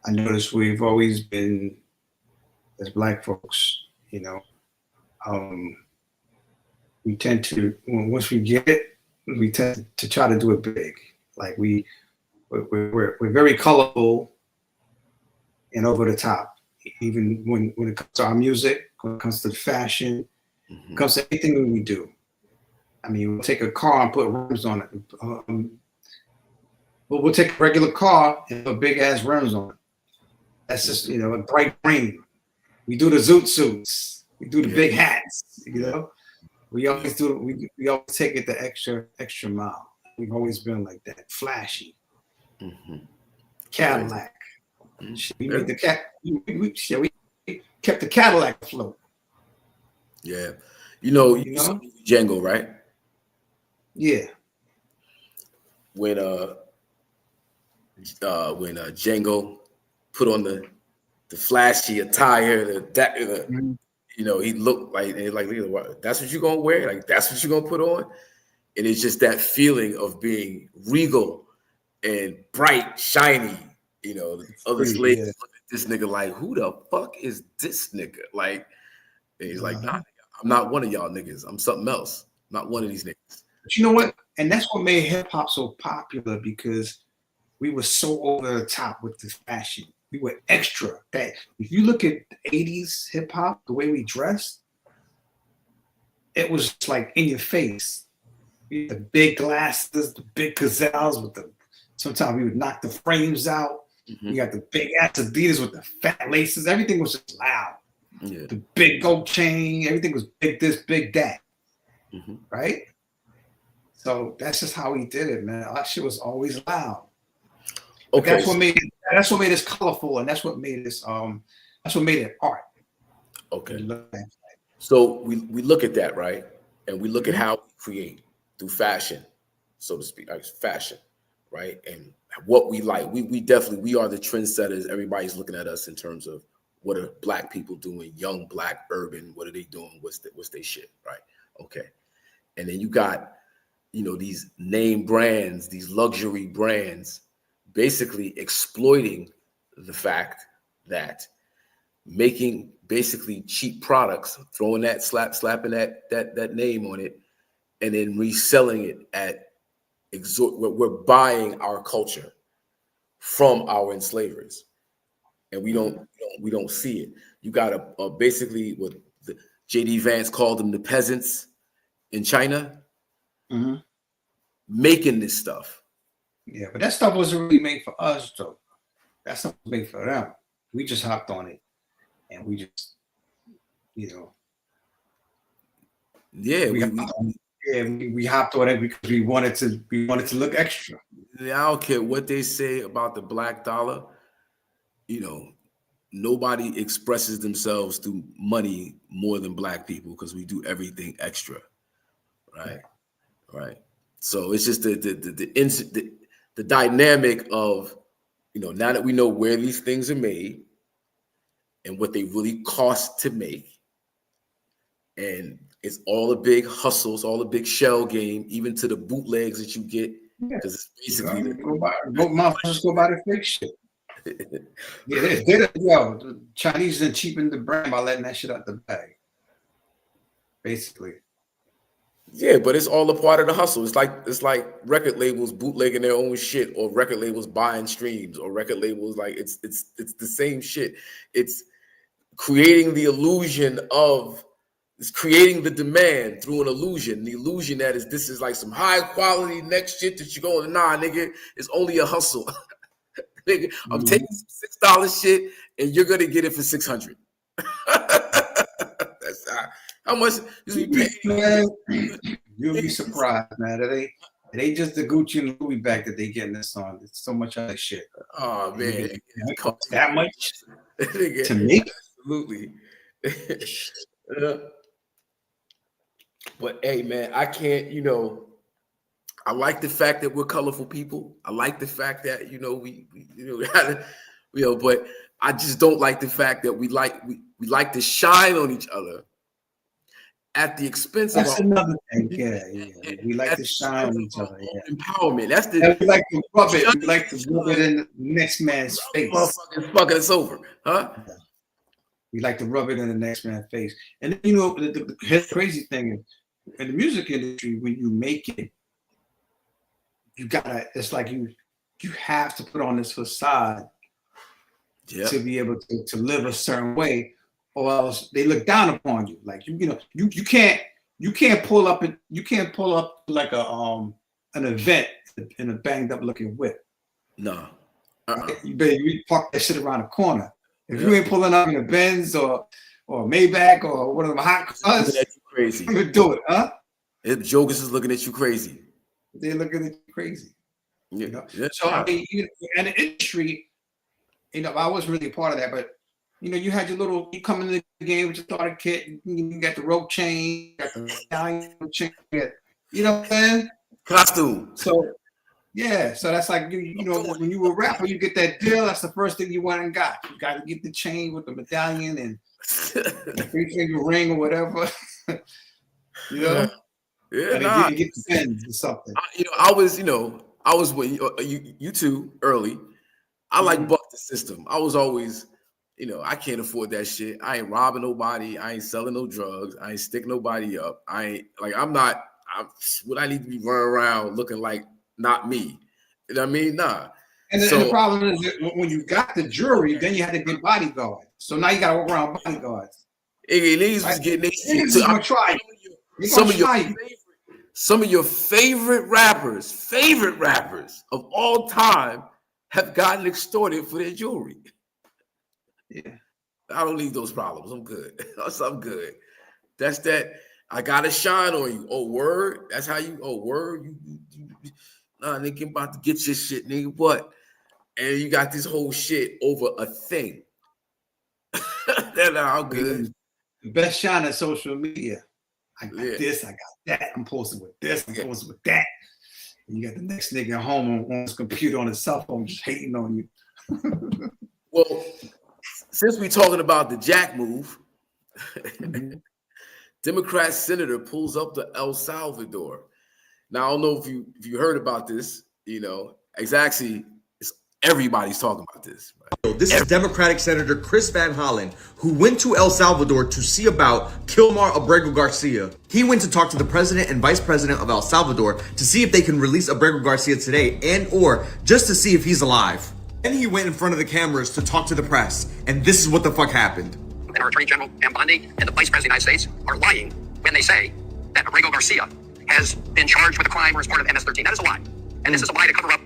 noticed we've always been, as Black folks, we tend to, once we get it, we tend to try to do it big. Like we're very colorful and over the top. Even when it comes to our music, when it comes to fashion, when it comes to anything we do. I mean, we'll take a car and put rims on it. But we'll take a regular car and put big ass rims on it. That's just, a bright green. We do the zoot suits. We do the big hats. We always do. We always take it the extra mile. We've always been like that, flashy. Cadillac. We made the we kept the Cadillac afloat. Yeah. You saw Django, right? Yeah. When Django put on the flashy attire, he looked like that's what you're gonna wear, like that's what you're gonna put on. And it's just that feeling of being regal and bright, shiny. Other slaves look at this nigga like, who the fuck is this nigga? Like, and he's like, nah, I'm not one of y'all niggas. I'm something else. I'm not one of these niggas. But you know what? And that's what made hip hop so popular, because we were so over the top with the fashion. We were extra. That if you look at the 80s hip hop, the way we dressed, it was just like in your face. We had the big glasses, the big gazelles with sometimes we would knock the frames out. You got the big ass Adidas with the fat laces. Everything was just loud. Yeah. The big gold chain. Everything was big this, big that. Right? So that's just how we did it, man. Our shit was always loud. Okay. That's what made it colorful, and that's what made it art. Okay. So we look at that, right? And we look at how we create through fashion, so to speak, like fashion, right? And what we like. We definitely are the trendsetters. Everybody's looking at us in terms of what are Black people doing, young Black urban, what are they doing? What's their shit, right? Okay. And then you got, these name brands, these luxury brands, basically exploiting the fact that making basically cheap products, throwing that slapping that name on it, and then reselling it at we're buying our culture from our enslavers, and we don't see it. You got a basically what J.D. Vance called them, the peasants in China. making this stuff. Yeah, but that stuff wasn't really made for us, though. That stuff was made for them. We just hopped on it, and we just, you know. Yeah, we hopped on it because we wanted to look extra. I don't care what they say about the black dollar. You know, nobody expresses themselves through money more than black people because we do everything extra, right? Right. So it's just the dynamic of, you know, now that we know where these things are made and what they really cost to make, and it's all a big hustle, it's all a big shell game, even to the bootlegs that you get, because it's basically go buy the fake shit. The Chinese are cheapening the brand by letting that shit out the bag. Basically. Yeah, but it's all a part of the hustle. It's like record labels bootlegging their own shit, or record labels buying streams, or record labels like it's the same shit. It's creating the illusion of, it's creating the demand through an illusion. The illusion that this is like some high quality next shit that you're going, nah, nigga, it's only a hustle. Nigga, I'm taking some $6 shit and you're gonna get it for $600. That's how much you be paying. You'll be surprised, man. It ain't just the Gucci and Louis bag that they getting this on. It's so much other shit. Oh man, it costs that much to me? Absolutely. But hey, man, I can't. You know, I like the fact that we're colorful people. I like the fact that, you know, we but I just don't like the fact that we like to shine on each other at the expense of another thing. Yeah. We like to shine on each other. Yeah. Empowerment. That's the. And we like to rub it. We like to rub it in the next man's face. Fucking it's over, huh? Yeah. We like to rub it in the next man's face. And then, you know, the crazy thing is, in the music industry, when you make it, you gotta. It's like you have to put on this facade to be able to live a certain way, or else they look down upon you. Like you can't pull up like an event in a banged up looking whip. No, you park that shit around the corner. If you ain't pulling up in a Benz or Maybach or one of them hot cars, looking at you crazy. You would do it, huh? If Jokers is looking at you crazy. They're looking at you crazy. Yeah. You know? So I mean, and the industry, you know, I wasn't really a part of that, but you know, you had your little, you come into the game with your starter kit, you got the rope chain, you got the stallion chain, you know what I'm saying? Costume. So yeah, so that's like you know, when you were a rapper, you get that deal. That's the first thing you went and got. You got to get the chain with the medallion and the 3-finger ring or whatever. You know, yeah, you get the pens or something. I was with you two early. I like buck the system. I was always, you know, I can't afford that shit. I ain't robbing nobody. I ain't selling no drugs. I ain't sticking nobody up. Would I need to be running around looking like not me? You know what I mean? Nah. And the problem is that when you got the jury, then you had to get bodyguards. So now you got to walk around bodyguards. Niggas was getting their shit. Some of your favorite rappers of all time have gotten extorted for their jewelry. Yeah. I don't need those problems. I'm good. I'm good. That's that. I gotta shine on you. Oh, word? That's how you, oh, word? Nah, nigga, I'm about to get your shit, nigga. What? And you got this whole shit over a thing. I'm good. The best shine at social media. I got this, I got that. I'm posting with this, I'm posting with that. And you got the next nigga at home on his computer, on his cell phone, just hating on you. Well, since we're talking about the Jack move, Democrat senator pulls up to El Salvador. Now, I don't know if you heard about this, you know, everybody's talking about this. Right? This is Democratic Senator Chris Van Hollen, who went to El Salvador to see about Kilmar Abrego Garcia. He went to talk to the president and vice president of El Salvador to see if they can release Abrego Garcia today and or just to see if he's alive. Then he went in front of the cameras to talk to the press, and this is what the fuck happened. And our Attorney General Pam Bondi and the Vice President of the United States are lying when they say that Abrego Garcia has been charged with a crime or is part of MS-13. That is a lie. And this is a lie to cover up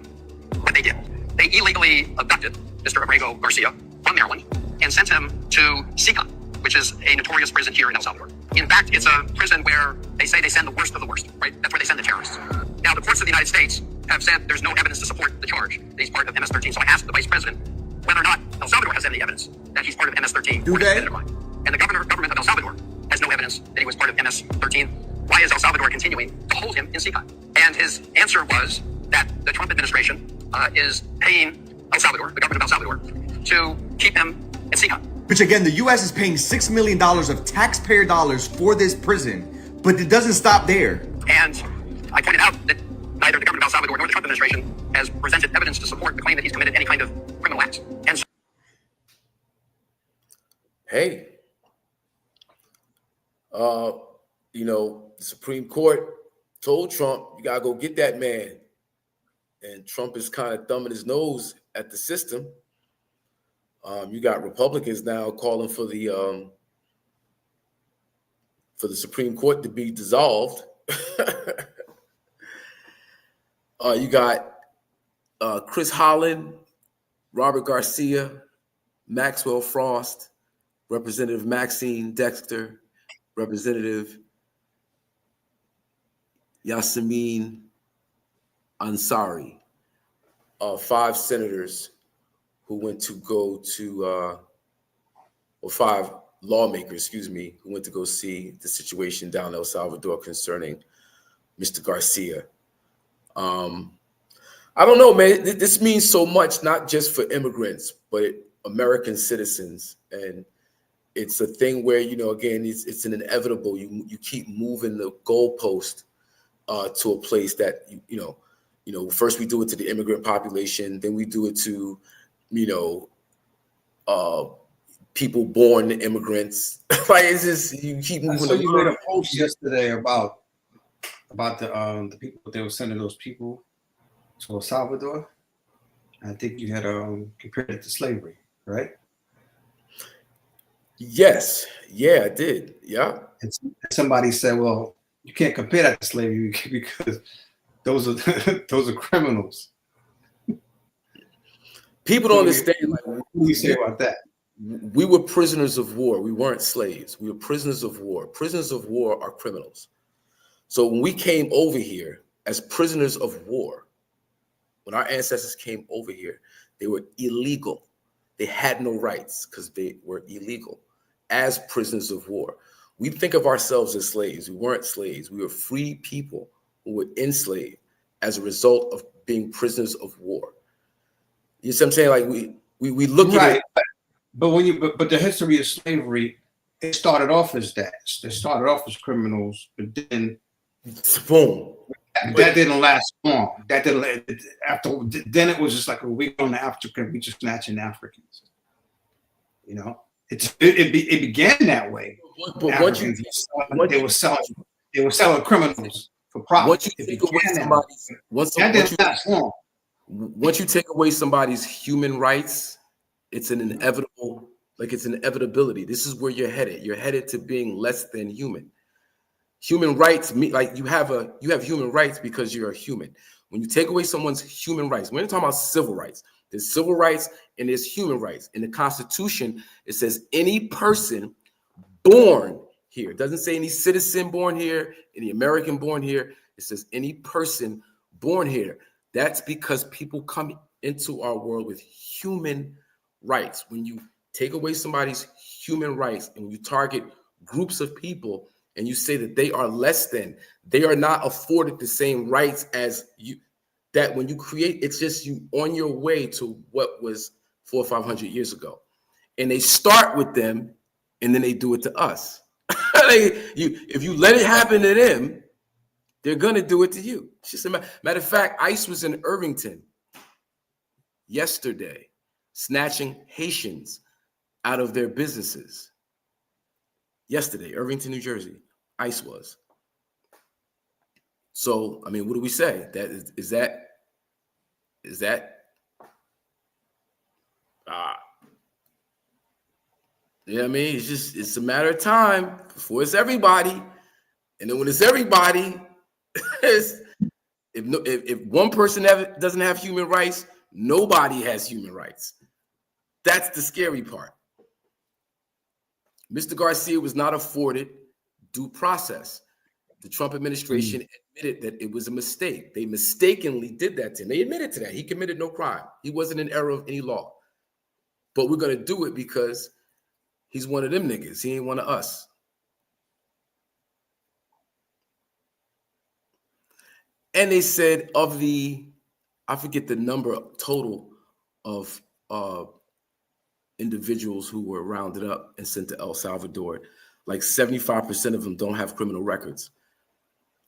what they did. They illegally abducted Mr. Abrego Garcia from Maryland and sent him to SICA, which is a notorious prison here in El Salvador. In fact, it's a prison where they say they send the worst of the worst, right? That's where they send the terrorists. Now, the courts of the United States have said there's no evidence to support the charge that he's part of MS-13. So I asked the vice president whether or not El Salvador has any evidence that he's part of MS-13. Do they? And the government of El Salvador has no evidence that he was part of MS-13. Why is El Salvador continuing to hold him in SICA? And his answer was that the Trump administration is paying El Salvador, the government of El Salvador, to keep him in SICA. Which again, the U.S. is paying $6 million of taxpayer dollars for this prison, but it doesn't stop there. And I pointed out that neither the government of El Salvador nor the Trump administration has presented evidence to support the claim that he's committed any kind of criminal act. And so Hey, you know, the Supreme Court told Trump, you gotta go get that man. And Trump is kind of thumbing his nose at the system. You got Republicans now calling for the Supreme Court to be dissolved. You got Chris Holland, Robert Garcia, Maxwell Frost, Representative Maxine Dexter, Representative Yasemin Ansari, 5 senators who went to go to, or 5 lawmakers, excuse me, who went to go see the situation down in El Salvador concerning Mr. Garcia. I don't know, man. This means so much, not just for immigrants, but American citizens. And it's a thing where, you know, again, it's an inevitable. You keep moving the goalpost to a place that, you know, first we do it to the immigrant population, then we do it to, you know, people born immigrants. Like, it's just, you keep moving. So you made a post yesterday about the people, they were sending those people to El Salvador. I think you had compared it to slavery, right? Yes. Yeah, I did. Yeah. And somebody said, well, you can't compare that to slavery because those are criminals. People don't understand. Like, what do you say about that? We were prisoners of war. We weren't slaves. We were prisoners of war. Prisoners of war are criminals. So when we came over here as prisoners of war, when our ancestors came over here, they were illegal. They had no rights because they were illegal as prisoners of war. We think of ourselves as slaves. We weren't slaves. We were free people who were enslaved as a result of being prisoners of war. You see what I'm saying? Like we look at it. But the history of slavery, it started off as that. They started off as criminals, but then boom. That didn't last long. That didn't. Then it was just like, well, we're going to Africa. We just snatching Africans. You know, it began that way. But once they were selling criminals for profit. Once you take away somebody's, once you take away somebody's human rights, it's an inevitable. Like, it's an inevitability. This is where you're headed. You're headed to being less than human. Human rights, like you have human rights because you're a human. When you take away someone's human rights, we're not talking about civil rights. There's civil rights and there's human rights. In the Constitution, it says any person born here. It doesn't say any citizen born here, any American born here. It says any person born here. That's because people come into our world with human rights. When you take away somebody's human rights and when you target groups of people, and you say that they are less than, they are not afforded the same rights as you, that when you create, it's just you on your way to what was 400 or 500 years ago. And they start with them and then they do it to us. If you let it happen to them, they're going to do it to you. It's just matter of fact, ICE was in Irvington yesterday, snatching Haitians out of their businesses. Yesterday, Irvington, New Jersey, ICE was. So, I mean, what do we say? Is that you know what I mean? It's a matter of time before it's everybody. And then when it's everybody, if one person doesn't have human rights, nobody has human rights. That's the scary part. Mr. Garcia was not afforded due process. The Trump administration admitted that it was a mistake. They mistakenly did that to him. They admitted to that. He committed no crime. He wasn't in error of any law. But we're going to do it because he's one of them niggas. He ain't one of us. And they said I forget the number total of individuals who were rounded up and sent to El Salvador. Like 75% of them don't have criminal records.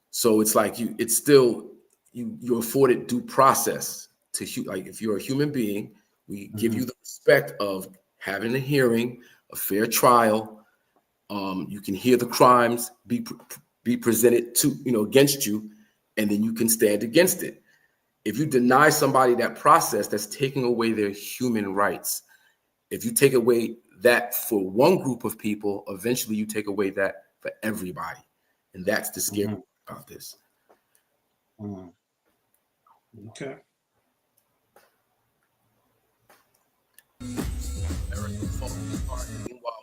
So it's like you're afforded due process like if you're a human being, we give you the respect of having a hearing, a fair trial. You can hear the crimes be presented to against you, and then you can stand against it. If you deny somebody that process, that's taking away their human rights. If you take away that for one group of people, eventually you take away that for everybody. And that's the scary part about this. Okay.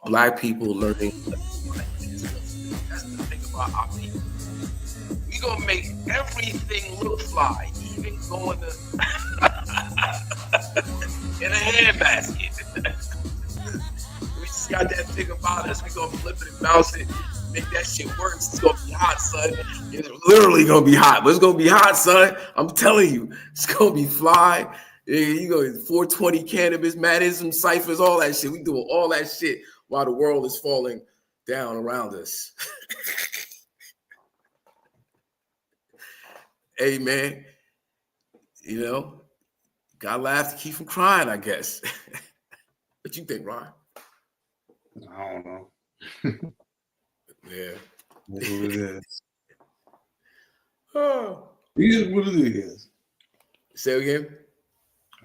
Black people learning. That's the thing about our people. We gonna make everything look fly, even going to in a handbasket. We just got that thing about us. We gonna flip it and bounce it, make that shit work. It's gonna be hot, son. It's literally gonna be hot, but it's gonna be hot, son. I'm telling you, it's gonna be fly. You go 420 cannabis, madism, ciphers, all that shit. We doing all that shit while the world is falling down around us. Hey, man, gotta laugh to keep from crying, I guess. What you think, Ron? I don't know. Yeah. That's what it is. Oh. It is what it is. Say it again?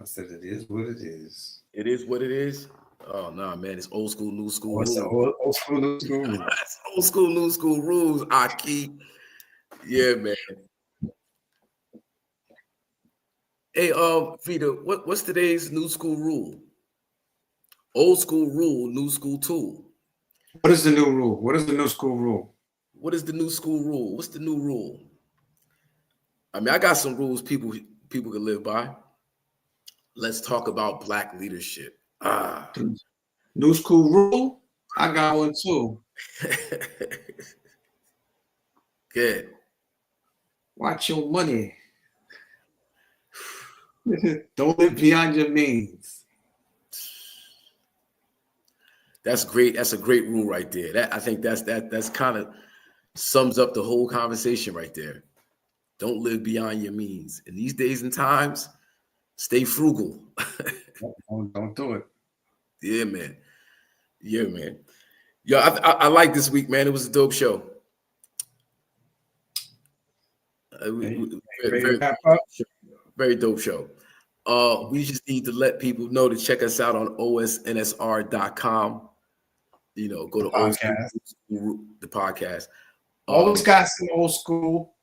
I said it is what it is. It is what it is? Oh, nah, man. It's old school, new school rules. Old school, new school rules. That's old school, new school rules, Hakim. Yeah, man. Hey, Vita, what's today's new school rule? Old school rule, new school tool. What is the new rule? What is the new school rule? What is the new school rule? What's the new rule? I mean, I got some rules people can live by. Let's talk about Black leadership. New school rule? I got one too. Good. Watch your money. Don't live beyond your means. That's great. That's a great rule right there. I think that's kind of sums up the whole conversation right there. Don't live beyond your means. In these days and times, stay frugal. Don't do it. Yeah, man. Yeah, man. Yo, I like this week, man. It was a dope show. Very dope show. We just need to let people know to check us out on OSNSR.com. Go to the podcast. Always got some old school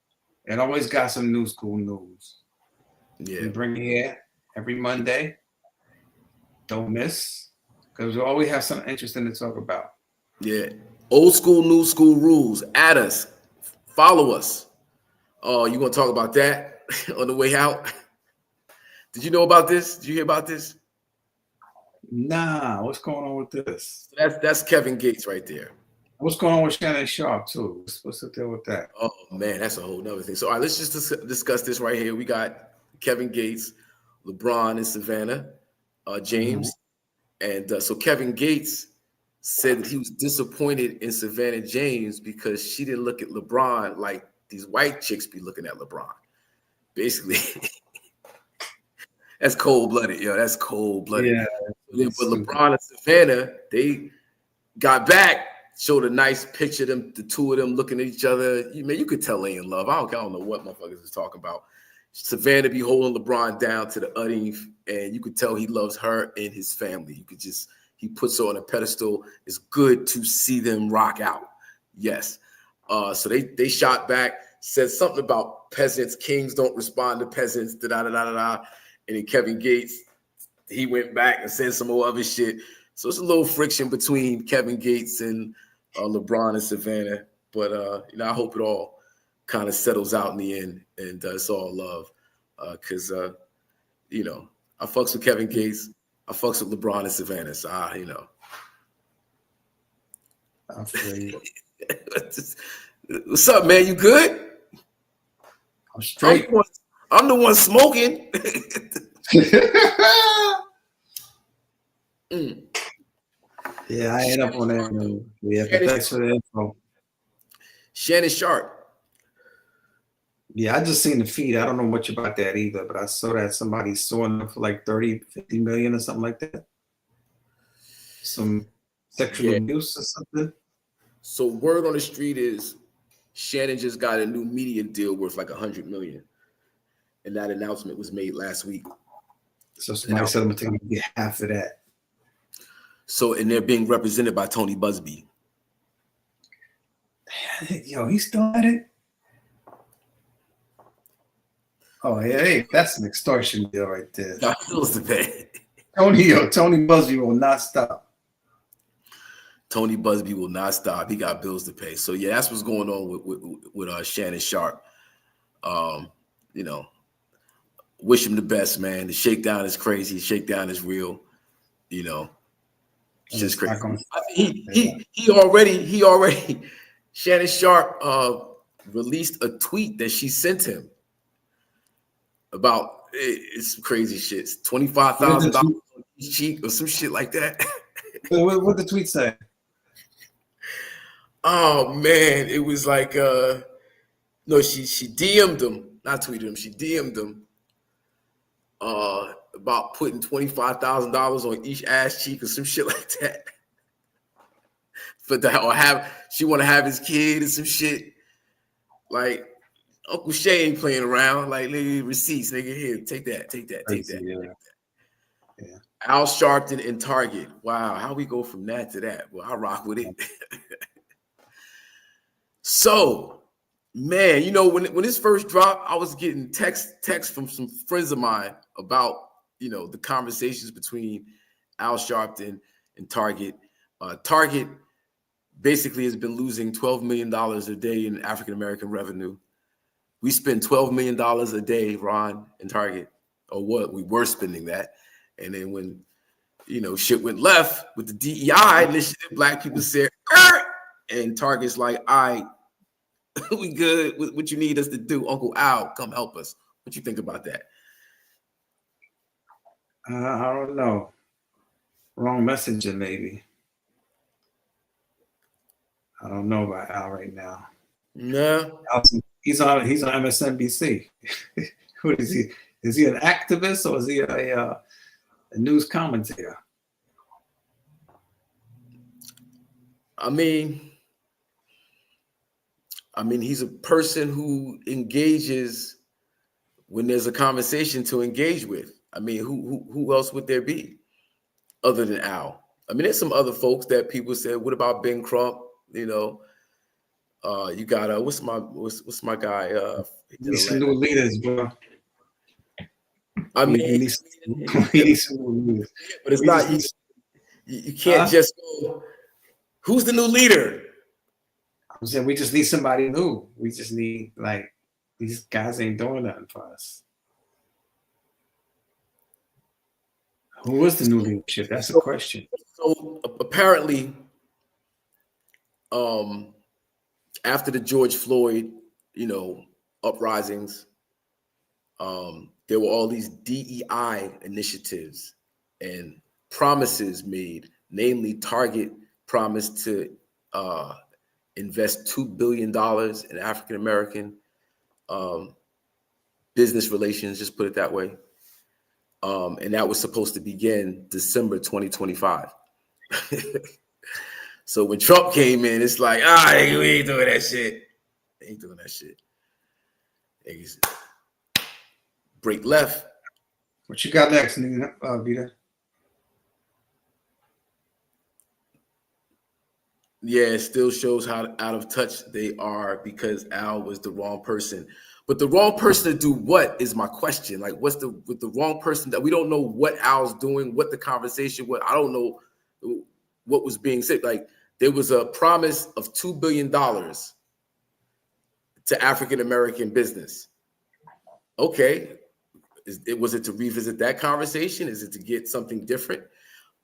and always got some new school news. Yeah. We bring it here every Monday. Don't miss, because we always have something interesting to talk about. Yeah. Old school, new school rules. Add us. Follow us. Oh, you want to talk about that on the way out? Did you know about this? Did you hear about this? Nah, what's going on with this? That's Kevin Gates right there. What's going on with Shannon Sharp too? What's the deal with that? Oh man, that's a whole nother thing. So all right, let's just discuss this right here. We got Kevin Gates, LeBron, and Savannah James, and so Kevin Gates said that he was disappointed in Savannah James because she didn't look at LeBron like these white chicks be looking at LeBron. Basically, that's cold-blooded, yo. That's cold-blooded. Yeah, but LeBron and Savannah, they got back, showed a nice picture of them, the two of them looking at each other. You could tell they in love. I don't know what motherfuckers is talking about. Savannah be holding LeBron down to the udding, and you could tell he loves her and his family. He puts her on a pedestal. It's good to see them rock out. Yes. So they shot back. said something about peasants, kings don't respond to peasants, da da da da da. And then Kevin Gates, he went back and said some more other shit. So it's a little friction between Kevin Gates and LeBron and Savannah. But I hope it all kind of settles out in the end, and it's all love. Because I fucks with Kevin Gates, I fucks with LeBron and Savannah. So I'm straight. What's up, man? You good? I'm straight. I'm the one smoking. Yeah, I ain't up on that. No. Yeah, but thanks for the info. Shannon Sharp. Yeah, I just seen the feed. I don't know much about that either, but I saw that somebody suing them for like 30, 50 million or something like that. Some sexual abuse or something. So word on the street is Shannon just got a new media deal worth like 100 million. And that announcement was made last week. So somebody said I'm going to get half of that. So, and they're being represented by Tony Busby. Yo, he still at it? Oh, hey, that's an extortion deal right there. Got bills to pay. Tony Busby will not stop. Tony Busby will not stop. He got bills to pay. So yeah, that's what's going on with Shannon Sharp. Wish him the best, man. The shakedown is crazy. Shakedown is real. It's just crazy. He already Shannon Sharp released a tweet that she sent him about it's crazy shit. $25,000 on each cheek or some shit like that. What the tweet say? Oh man, it was like no, she DM'd him, not tweeted him. She DM'd him about putting $25,000 on each ass cheek or some shit like that. For that, or she want to have his kid and some shit. Like Uncle Shay ain't playing around. Like nigga, receipts, nigga, here, take that. Yeah. Al Sharpton and Target. Wow, how we go from that to that? Well, I rock with it. So, man, when this first dropped, I was getting text from some friends of mine about the conversations between Al Sharpton and Target. Target basically has been losing $12 million a day in African American revenue. We spend $12 million a day, Ron, in Target, or what? We were spending that. And then when, shit went left with the DEI initiative, black people said, and Target's like, all right, we good. What you need us to do? Uncle Al, come help us. What you think about that? I don't know. Wrong messenger, maybe. I don't know about Al right now. No. He's on MSNBC. What is he? Is he an activist or is he a news commentator? I mean, he's a person who engages when there's a conversation to engage with. I mean, who else would there be other than Al? I mean, there's some other folks that people said, what about Ben Crump? You got what's my guy? Need some new leaders, bro. I mean, we need some new leaders. But it's not you can't just go, who's the new leader? I'm saying we just need somebody new. We just need, like, these guys ain't doing nothing for us. Who is the new leadership? That's the question. So apparently, after the George Floyd, uprisings, there were all these DEI initiatives and promises made. Namely, Target promised to invest $2 billion in African American business relations, just put it that way. And that was supposed to begin December 2025. So when Trump came in, it's like, we ain't doing that shit. They ain't doing that shit. Niggas break left. What you got next, Vita? Yeah, it still shows how out of touch they are because Al was the wrong person. But the wrong person to do what is my question. Like, what's with the wrong person that we don't know what Al's doing, what the conversation was. I don't know what was being said. Like, there was a promise of $2 billion to African American business. Okay, was it to revisit that conversation? Is it to get something different?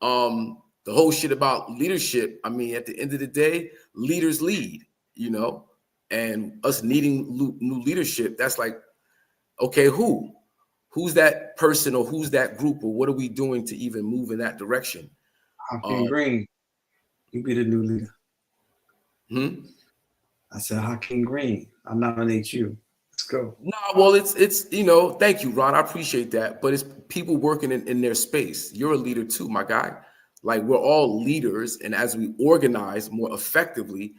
The whole shit about leadership. I mean, at the end of the day, leaders lead, you know, and us needing new leadership. That's like, okay, who's that person or who's that group or what are we doing to even move in that direction? Hakim Green, you be the new leader. I said, Hakim Green, I nominate you. Let's go. No, well, it's you know, thank you, Ron. I appreciate that. But it's people working in their space. You're a leader too, my guy. Like, we're all leaders, and as we organize more effectively,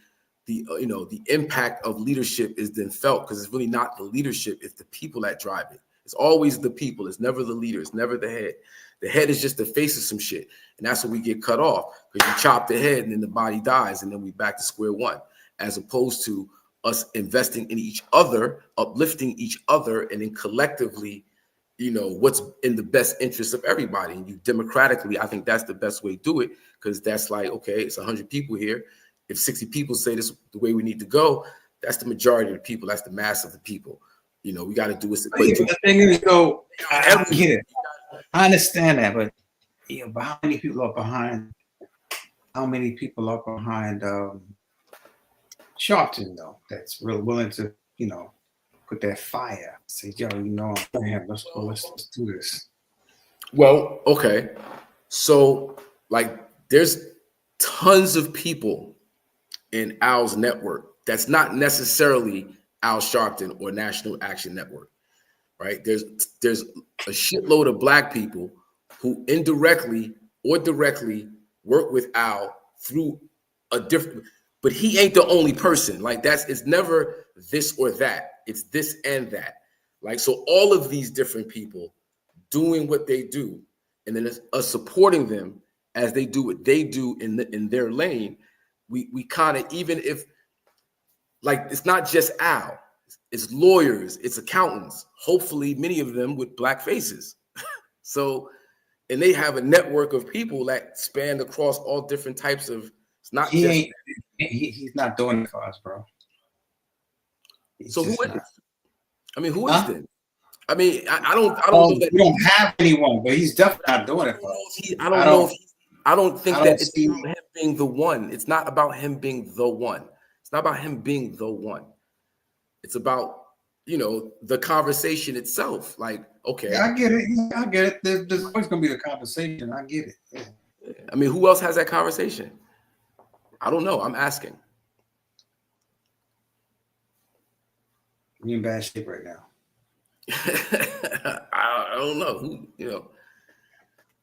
the the impact of leadership is then felt, because it's really not the leadership, it's the people that drive it. It's always the people. It's never the leader. It's never the head. The head is just the face of some shit, and that's when we get cut off, because you chop the head and then the body dies, and then we back to square one, as opposed to us investing in each other, uplifting each other, and then collectively, what's in the best interest of everybody. And you democratically, I think that's the best way to do it, because that's like, okay, it's 100 people here. If 60 people say this is the way we need to go, that's the majority of the people. That's the mass of the people. We got to do it. But the thing is, though, I get it. I understand that, but but how many people are behind? How many people are behind Sharpton, though? That's real willing to, put that fire. Say, yo, let's go. Let's do this. Well, okay. So, like, there's tons of people in Al's network that's not necessarily Al Sharpton or National Action Network, right? There's a shitload of Black people who indirectly or directly work with Al through a different, but he ain't the only person. Like, it's never this or that. It's this and that. Like, so all of these different people doing what they do, and then us supporting them as they do what they do in their lane. We kind of, even if, like, it's not just Al, it's lawyers, it's accountants, hopefully many of them with Black faces. So, and they have a network of people that span across all different types of, it's not he's not doing it for us, bro. So who is? I mean, who is then? I mean, I don't know that we don't have anyone, but he's definitely not doing it for us. I don't think that it's about him being the one. It's not about him being the one. It's not about him being the one. It's about, the conversation itself. Like, okay. Yeah, I get it. I get it. There's always going to be the conversation. I get it. Yeah. I mean, who else has that conversation? I don't know. I'm asking. We're in bad shape right now. I don't know.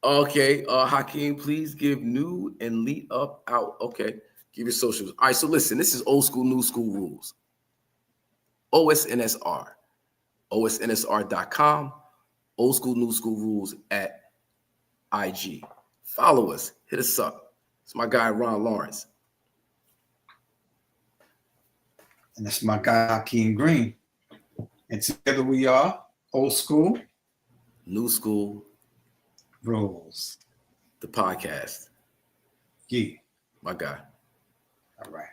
Okay, Hakim, please give new and lead up out. Okay, give your socials. All right, so listen, this is old school, new school rules. OSNSR, OSNSR.com, old school, new school rules at IG. Follow us, hit us up. It's my guy, Ron Lawrence. And that's my guy, Hakim Green. And together we are old school, new school rules. The podcast. Yeah. My guy. All right.